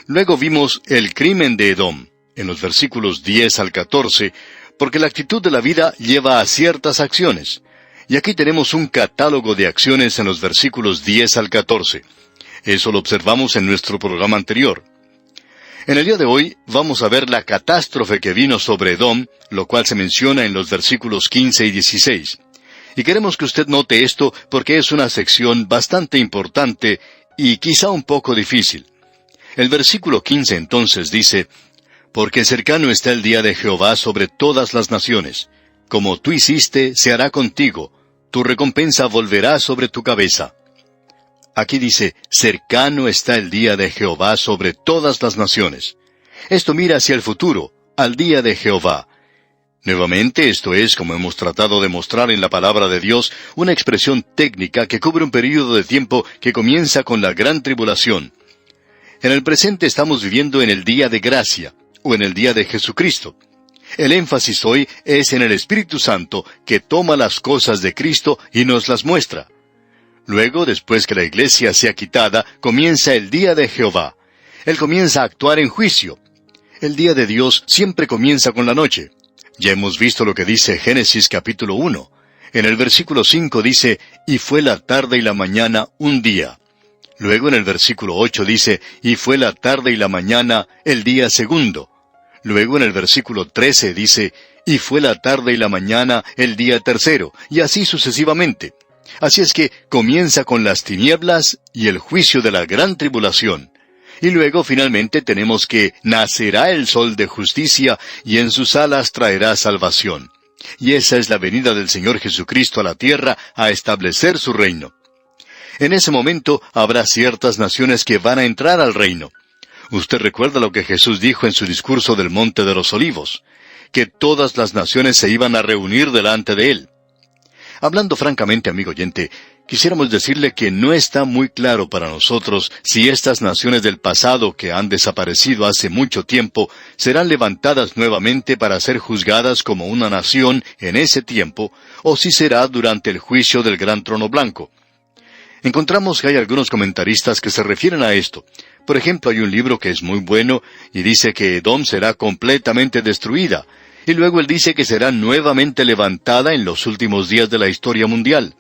B: Luego vimos el crimen de Edom, en los versículos 10 al 14, porque la actitud de la vida lleva a ciertas acciones. Y aquí tenemos un catálogo de acciones en los versículos 10 al 14. Eso lo observamos en nuestro programa anterior. En el día de hoy vamos a ver la catástrofe que vino sobre Edom, lo cual se menciona en los versículos 15 y 16. Y queremos que usted note esto porque es una sección bastante importante y quizá un poco difícil. El versículo 15 entonces dice: Porque cercano está el día de Jehová sobre todas las naciones. Como tú hiciste, se hará contigo. Tu recompensa volverá sobre tu cabeza. Aquí dice: cercano está el día de Jehová sobre todas las naciones. Esto mira hacia el futuro, al día de Jehová. Nuevamente, esto es, como hemos tratado de mostrar en la palabra de Dios, una expresión técnica que cubre un período de tiempo que comienza con la gran tribulación. En el presente estamos viviendo en el día de gracia, o en el día de Jesucristo. El énfasis hoy es en el Espíritu Santo, que toma las cosas de Cristo y nos las muestra. Luego, después que la iglesia sea quitada, comienza el día de Jehová. Él comienza a actuar en juicio. El día de Dios siempre comienza con la noche. Ya hemos visto lo que dice Génesis capítulo 1. En el versículo 5 dice: y fue la tarde y la mañana un día. Luego en el versículo 8 dice: y fue la tarde y la mañana el día segundo. Luego en el versículo 13 dice: y fue la tarde y la mañana el día tercero, y así sucesivamente. Así es que comienza con las tinieblas y el juicio de la gran tribulación. Y luego finalmente tenemos que nacerá el sol de justicia, y en sus alas traerá salvación. Y esa es la venida del Señor Jesucristo a la tierra a establecer su reino. En ese momento habrá ciertas naciones que van a entrar al reino. Usted recuerda lo que Jesús dijo en su discurso del Monte de los Olivos, que todas las naciones se iban a reunir delante de Él. Hablando francamente, amigo oyente, quisiéramos decirle que no está muy claro para nosotros si estas naciones del pasado que han desaparecido hace mucho tiempo serán levantadas nuevamente para ser juzgadas como una nación en ese tiempo, o si será durante el juicio del gran trono blanco. Encontramos que hay algunos comentaristas que se refieren a esto. Por ejemplo, hay un libro que es muy bueno y dice que Edom será completamente destruida, y luego él dice que será nuevamente levantada en los últimos días de la historia mundial.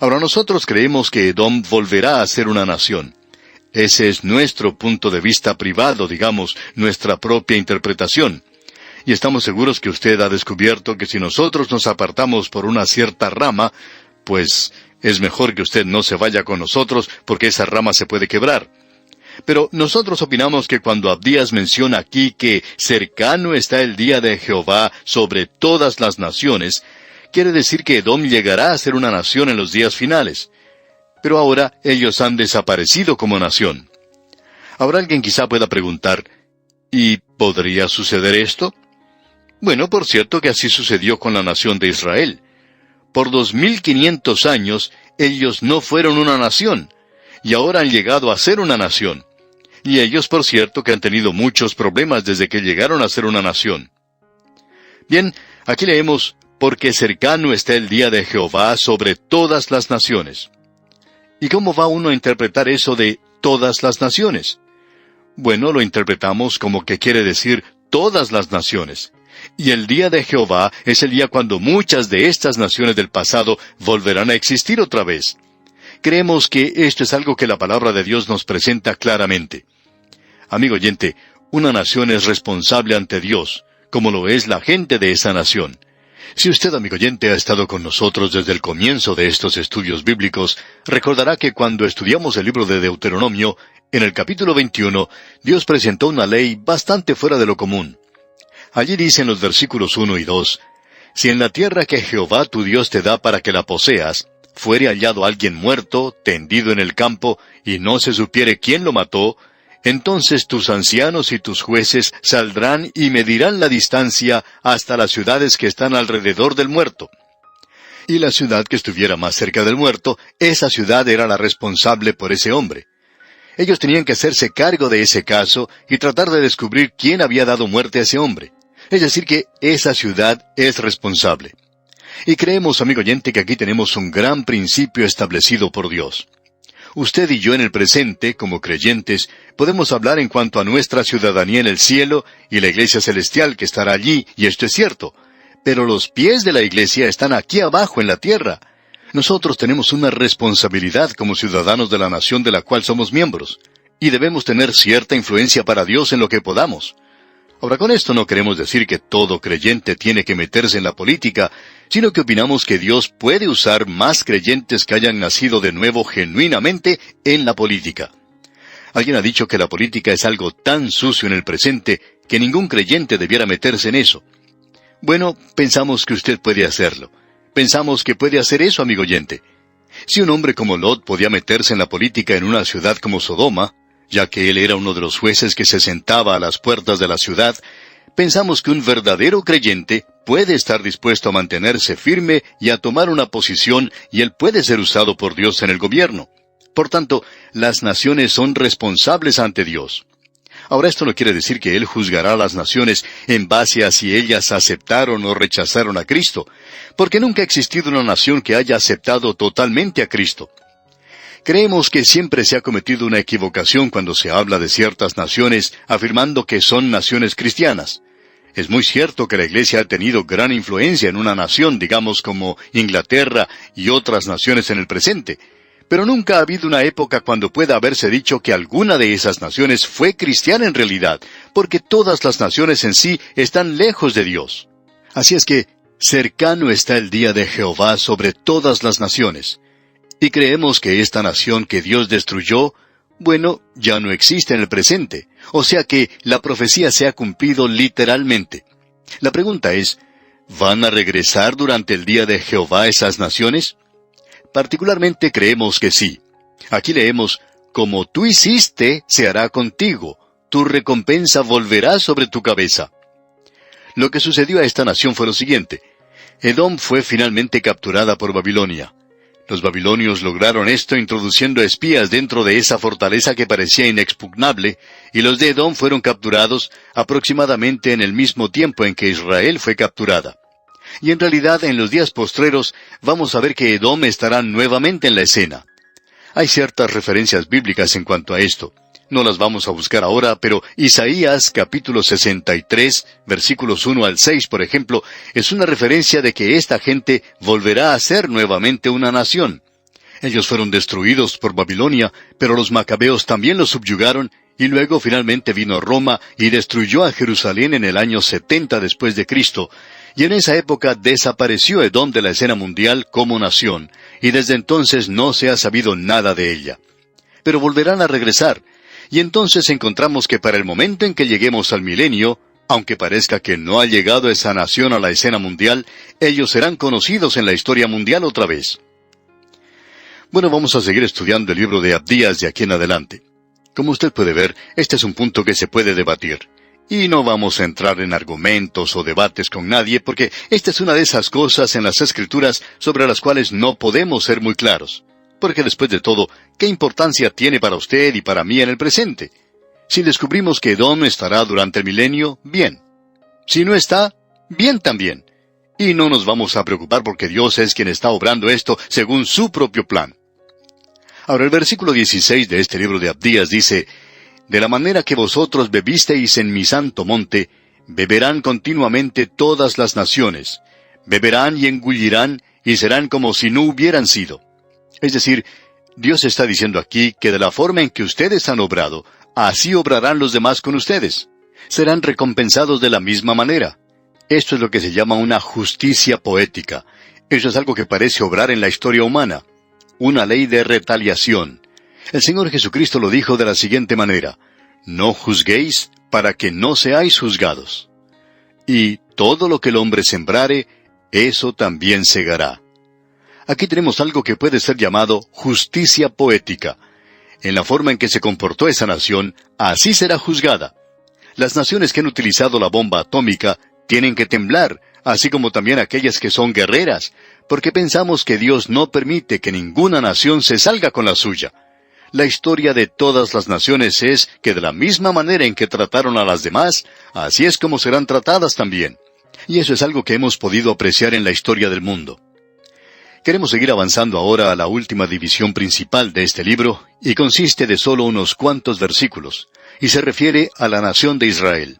B: Ahora nosotros creemos que Edom volverá a ser una nación. Ese es nuestro punto de vista privado, digamos, nuestra propia interpretación. Y estamos seguros que usted ha descubierto que si nosotros nos apartamos por una cierta rama, pues es mejor que usted no se vaya con nosotros porque esa rama se puede quebrar. Pero nosotros opinamos que cuando Abdías menciona aquí que cercano está el día de Jehová sobre todas las naciones, quiere decir que Edom llegará a ser una nación en los días finales. Pero ahora ellos han desaparecido como nación. Ahora alguien quizá pueda preguntar: ¿y podría suceder esto? Bueno, por cierto que así sucedió con la nación de Israel. Por 2500 años ellos no fueron una nación, y ahora han llegado a ser una nación. Y ellos, por cierto, que han tenido muchos problemas desde que llegaron a ser una nación. Bien, aquí leemos: porque cercano está el día de Jehová sobre todas las naciones. ¿Y cómo va uno a interpretar eso de todas las naciones? Bueno, lo interpretamos como que quiere decir todas las naciones. Y el día de Jehová es el día cuando muchas de estas naciones del pasado volverán a existir otra vez. Creemos que esto es algo que la palabra de Dios nos presenta claramente. Amigo oyente, una nación es responsable ante Dios, como lo es la gente de esa nación. Si usted, amigo oyente, ha estado con nosotros desde el comienzo de estos estudios bíblicos, recordará que cuando estudiamos el libro de Deuteronomio, en el capítulo 21, Dios presentó una ley bastante fuera de lo común. Allí dice en los versículos 1 y 2, si en la tierra que Jehová tu Dios te da para que la poseas, fuere hallado alguien muerto, tendido en el campo, y no se supiere quién lo mató, entonces tus ancianos y tus jueces saldrán y medirán la distancia hasta las ciudades que están alrededor del muerto. Y la ciudad que estuviera más cerca del muerto, esa ciudad era la responsable por ese hombre. Ellos tenían que hacerse cargo de ese caso y tratar de descubrir quién había dado muerte a ese hombre. Es decir que esa ciudad es responsable. Y creemos, amigo oyente, que aquí tenemos un gran principio establecido por Dios. Usted y yo en el presente, como creyentes, podemos hablar en cuanto a nuestra ciudadanía en el cielo y la iglesia celestial que estará allí, y esto es cierto. Pero los pies de la iglesia están aquí abajo en la tierra. Nosotros tenemos una responsabilidad como ciudadanos de la nación de la cual somos miembros. y debemos tener cierta influencia para Dios en lo que podamos. Ahora, con esto no queremos decir que todo creyente tiene que meterse en la política, sino que opinamos que Dios puede usar más creyentes que hayan nacido de nuevo genuinamente en la política. Alguien ha dicho que la política es algo tan sucio en el presente que ningún creyente debiera meterse en eso. Bueno, pensamos que usted puede hacerlo. Pensamos que puede hacer eso, amigo oyente. Si un hombre como Lot podía meterse en la política en una ciudad como Sodoma, ya que él era uno de los jueces que se sentaba a las puertas de la ciudad, pensamos que un verdadero creyente puede estar dispuesto a mantenerse firme y a tomar una posición, y él puede ser usado por Dios en el gobierno. Por tanto, las naciones son responsables ante Dios. Ahora, esto no quiere decir que Él juzgará a las naciones en base a si ellas aceptaron o rechazaron a Cristo, porque nunca ha existido una nación que haya aceptado totalmente a Cristo. Creemos que siempre se ha cometido una equivocación cuando se habla de ciertas naciones afirmando que son naciones cristianas. Es muy cierto que la Iglesia ha tenido gran influencia en una nación, digamos como Inglaterra y otras naciones en el presente, pero nunca ha habido una época cuando pueda haberse dicho que alguna de esas naciones fue cristiana en realidad, porque todas las naciones en sí están lejos de Dios. Así es que, cercano está el día de Jehová sobre todas las naciones. Y creemos que esta nación que Dios destruyó, bueno, ya no existe en el presente. O sea que la profecía se ha cumplido literalmente. La pregunta es, ¿van a regresar durante el día de Jehová esas naciones? Particularmente creemos que sí. Aquí leemos, como tú hiciste, se hará contigo. Tu recompensa volverá sobre tu cabeza. Lo que sucedió a esta nación fue lo siguiente. Edom fue finalmente capturada por Babilonia. Los babilonios lograron esto introduciendo espías dentro de esa fortaleza que parecía inexpugnable, y los de Edom fueron capturados aproximadamente en el mismo tiempo en que Israel fue capturada. Y en realidad, en los días postreros, vamos a ver que Edom estará nuevamente en la escena. Hay ciertas referencias bíblicas en cuanto a esto. No las vamos a buscar ahora, pero Isaías capítulo 63, versículos 1 al 6, por ejemplo, es una referencia de que esta gente volverá a ser nuevamente una nación. Ellos fueron destruidos por Babilonia, pero los macabeos también los subyugaron, y luego finalmente vino Roma y destruyó a Jerusalén en el año 70 después de Cristo, y en esa época desapareció Edom de la escena mundial como nación, y desde entonces no se ha sabido nada de ella. Pero volverán a regresar, y entonces encontramos que para el momento en que lleguemos al milenio, aunque parezca que no ha llegado esa nación a la escena mundial, ellos serán conocidos en la historia mundial otra vez. Bueno, vamos a seguir estudiando el libro de Abdías de aquí en adelante. Como usted puede ver, este es un punto que se puede debatir. Y no vamos a entrar en argumentos o debates con nadie, porque esta es una de esas cosas en las Escrituras sobre las cuales no podemos ser muy claros. Porque después de todo, ¿qué importancia tiene para usted y para mí en el presente? Si descubrimos que Edom estará durante el milenio, bien. Si no está, bien también. Y no nos vamos a preocupar porque Dios es quien está obrando esto según su propio plan. Ahora el versículo 16 de este libro de Abdías dice, «De la manera que vosotros bebisteis en mi santo monte, beberán continuamente todas las naciones. Beberán y engullirán, y serán como si no hubieran sido». Es decir, Dios está diciendo aquí que de la forma en que ustedes han obrado, así obrarán los demás con ustedes. Serán recompensados de la misma manera. Esto es lo que se llama una justicia poética. Eso es algo que parece obrar en la historia humana. Una ley de retaliación. El Señor Jesucristo lo dijo de la siguiente manera, «No juzguéis para que no seáis juzgados». Y todo lo que el hombre sembrare, eso también segará. Aquí tenemos algo que puede ser llamado justicia poética. En la forma en que se comportó esa nación, así será juzgada. Las naciones que han utilizado la bomba atómica tienen que temblar, así como también aquellas que son guerreras, porque pensamos que Dios no permite que ninguna nación se salga con la suya. La historia de todas las naciones es que de la misma manera en que trataron a las demás, así es como serán tratadas también. Y eso es algo que hemos podido apreciar en la historia del mundo. Queremos seguir avanzando ahora a la última división principal de este libro, y consiste de solo unos cuantos versículos, y se refiere a la nación de Israel.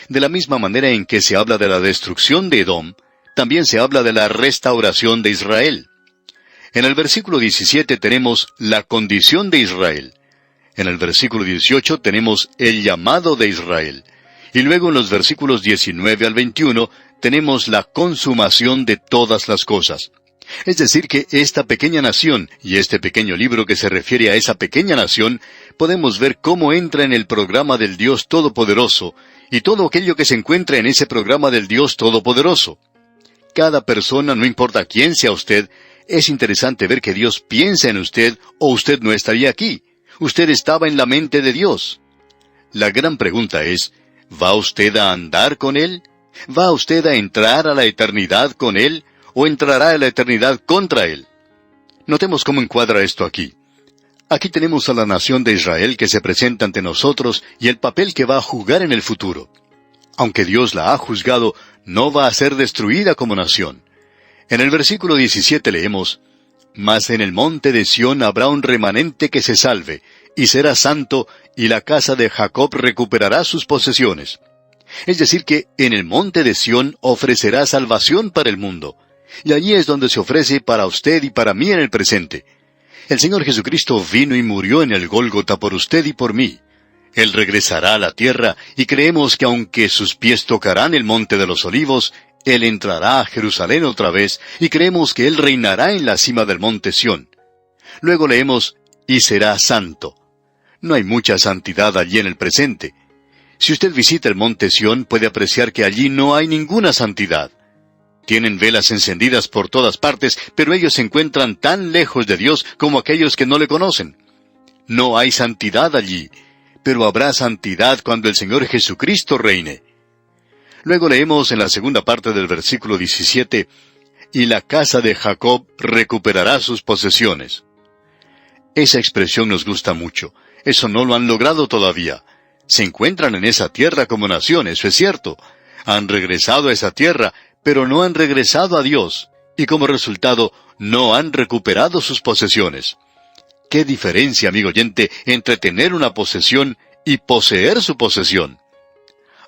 B: De la misma manera en que se habla de la destrucción de Edom, también se habla de la restauración de Israel. En el versículo 17 tenemos la condición de Israel. En el versículo 18 tenemos el llamado de Israel. Y luego en los versículos 19 al 21 tenemos la consumación de todas las cosas. Es decir, que esta pequeña nación, y este pequeño libro que se refiere a esa pequeña nación, podemos ver cómo entra en el programa del Dios Todopoderoso, y todo aquello que se encuentra en ese programa del Dios Todopoderoso. Cada persona, no importa quién sea usted, es interesante ver que Dios piensa en usted, o usted no estaría aquí. Usted estaba en la mente de Dios. La gran pregunta es, ¿va usted a andar con Él? ¿Va usted a entrar a la eternidad con Él? ¿O entrará a la eternidad contra Él? Notemos cómo encuadra esto aquí. Aquí tenemos a la nación de Israel que se presenta ante nosotros y el papel que va a jugar en el futuro. Aunque Dios la ha juzgado, no va a ser destruida como nación. En el versículo 17 leemos, «Mas en el monte de Sión habrá un remanente que se salve, y será santo, y la casa de Jacob recuperará sus posesiones». Es decir que en el monte de Sión ofrecerá salvación para el mundo. Y allí es donde se ofrece para usted y para mí en el presente. El Señor Jesucristo vino y murió en el Gólgota por usted y por mí. Él regresará a la tierra y creemos que aunque sus pies tocarán el monte de los olivos, Él entrará a Jerusalén otra vez y creemos que Él reinará en la cima del monte Sión. Luego leemos, y será santo. No hay mucha santidad allí en el presente. Si usted visita el monte Sión, puede apreciar que allí no hay ninguna santidad. Tienen velas encendidas por todas partes, pero ellos se encuentran tan lejos de Dios como aquellos que no le conocen. No hay santidad allí, pero habrá santidad cuando el Señor Jesucristo reine. Luego leemos en la segunda parte del versículo 17, «Y la casa de Jacob recuperará sus posesiones». Esa expresión nos gusta mucho. Eso no lo han logrado todavía. Se encuentran en esa tierra como nación, eso es cierto. Han regresado a esa tierra, pero no han regresado a Dios, y como resultado, no han recuperado sus posesiones. ¿Qué diferencia, amigo oyente, entre tener una posesión y poseer su posesión?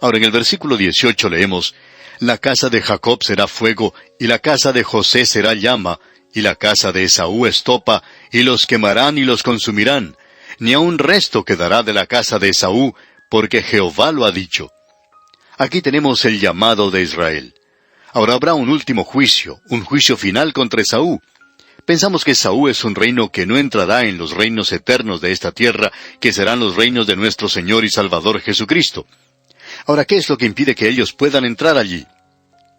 B: Ahora en el versículo 18 leemos, «La casa de Jacob será fuego, y la casa de José será llama, y la casa de Esaú estopa, y los quemarán y los consumirán. Ni aun resto quedará de la casa de Esaú, porque Jehová lo ha dicho». Aquí tenemos el llamado de Israel. Ahora habrá un último juicio, un juicio final contra Esaú. Pensamos que Esaú es un reino que no entrará en los reinos eternos de esta tierra, que serán los reinos de nuestro Señor y Salvador Jesucristo. Ahora, ¿qué es lo que impide que ellos puedan entrar allí?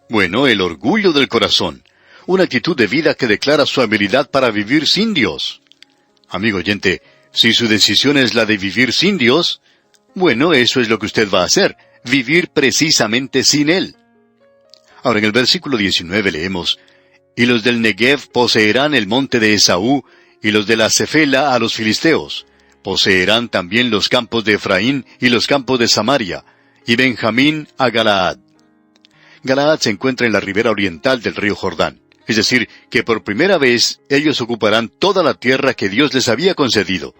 B: Bueno, el orgullo del corazón, una actitud de vida que declara su habilidad para vivir sin Dios. Amigo oyente, si su decisión es la de vivir sin Dios, bueno, eso es lo que usted va a hacer, vivir precisamente sin Él. Ahora en el versículo 19 leemos, «Y los del Negev poseerán el monte de Esaú, y los de la Cefela a los filisteos. Poseerán también los campos de Efraín y los campos de Samaria, y Benjamín a Galaad». Galaad se encuentra en la ribera oriental del río Jordán. Es decir, que por primera vez ellos ocuparán toda la tierra que Dios les había concedido.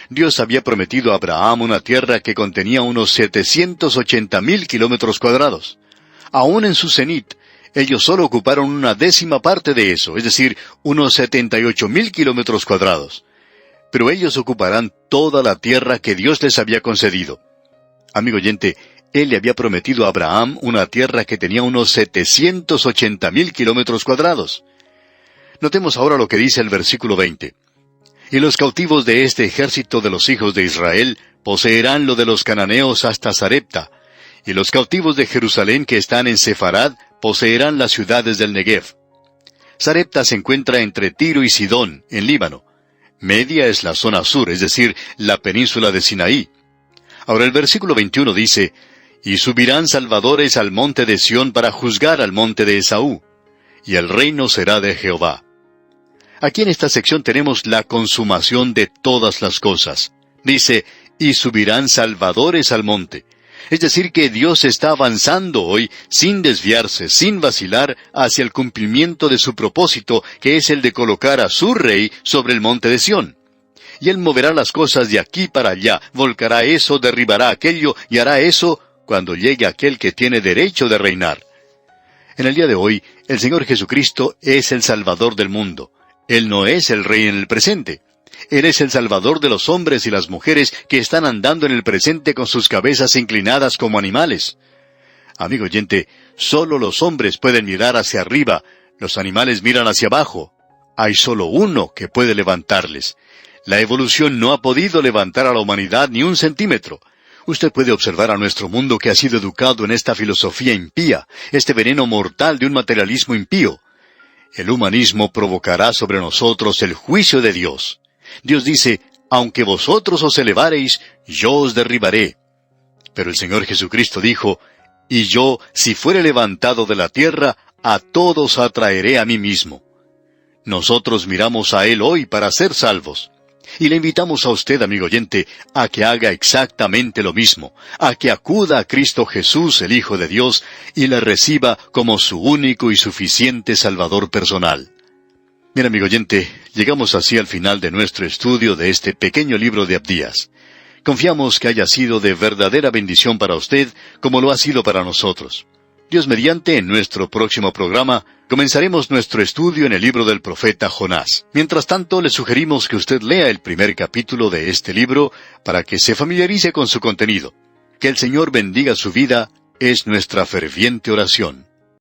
B: Dios había prometido a Abraham una tierra que contenía unos 780,000 kilómetros cuadrados. Aún en su cenit, ellos solo ocuparon una 10ª parte de eso, es decir, unos 78,000 kilómetros cuadrados. Pero ellos ocuparán toda la tierra que Dios les había concedido. Amigo oyente, Él le había prometido a Abraham una tierra que tenía unos 780,000 kilómetros cuadrados. Notemos ahora lo que dice el versículo 20. «Y los cautivos de este ejército de los hijos de Israel poseerán lo de los cananeos hasta Sarepta, y los cautivos de Jerusalén que están en Sefarad poseerán las ciudades del Negev». Sarepta se encuentra entre Tiro y Sidón, en Líbano. Media es la zona sur, es decir, la península de Sinaí. Ahora el versículo 21 dice, «Y subirán salvadores al monte de Sión para juzgar al monte de Esaú, y el reino será de Jehová». Aquí en esta sección tenemos la consumación de todas las cosas. Dice, «Y subirán salvadores al monte». Es decir, que Dios está avanzando hoy, sin desviarse, sin vacilar, hacia el cumplimiento de su propósito, que es el de colocar a su rey sobre el monte de Sión. Y Él moverá las cosas de aquí para allá, volcará eso, derribará aquello, y hará eso cuando llegue aquel que tiene derecho de reinar. En el día de hoy, el Señor Jesucristo es el Salvador del mundo. Él no es el Rey en el presente. Él es el Salvador de los hombres y las mujeres que están andando en el presente con sus cabezas inclinadas como animales. Amigo oyente, solo los hombres pueden mirar hacia arriba, los animales miran hacia abajo. Hay solo uno que puede levantarles. La evolución no ha podido levantar a la humanidad ni un centímetro. Usted puede observar a nuestro mundo que ha sido educado en esta filosofía impía, este veneno mortal de un materialismo impío. El humanismo provocará sobre nosotros el juicio de Dios. Dios dice, aunque vosotros os elevareis, yo os derribaré. Pero el Señor Jesucristo dijo, y yo, si fuere levantado de la tierra, a todos atraeré a mí mismo. Nosotros miramos a Él hoy para ser salvos. Y le invitamos a usted, amigo oyente, a que haga exactamente lo mismo, a que acuda a Cristo Jesús, el Hijo de Dios, y le reciba como su único y suficiente Salvador personal. Bien, amigo oyente, llegamos así al final de nuestro estudio de este pequeño libro de Abdías. Confiamos que haya sido de verdadera bendición para usted, como lo ha sido para nosotros. Dios mediante, en nuestro próximo programa, comenzaremos nuestro estudio en el libro del profeta Jonás. Mientras tanto, le sugerimos que usted lea el primer capítulo de este libro para que se familiarice con su contenido. Que el Señor bendiga su vida, es nuestra ferviente oración.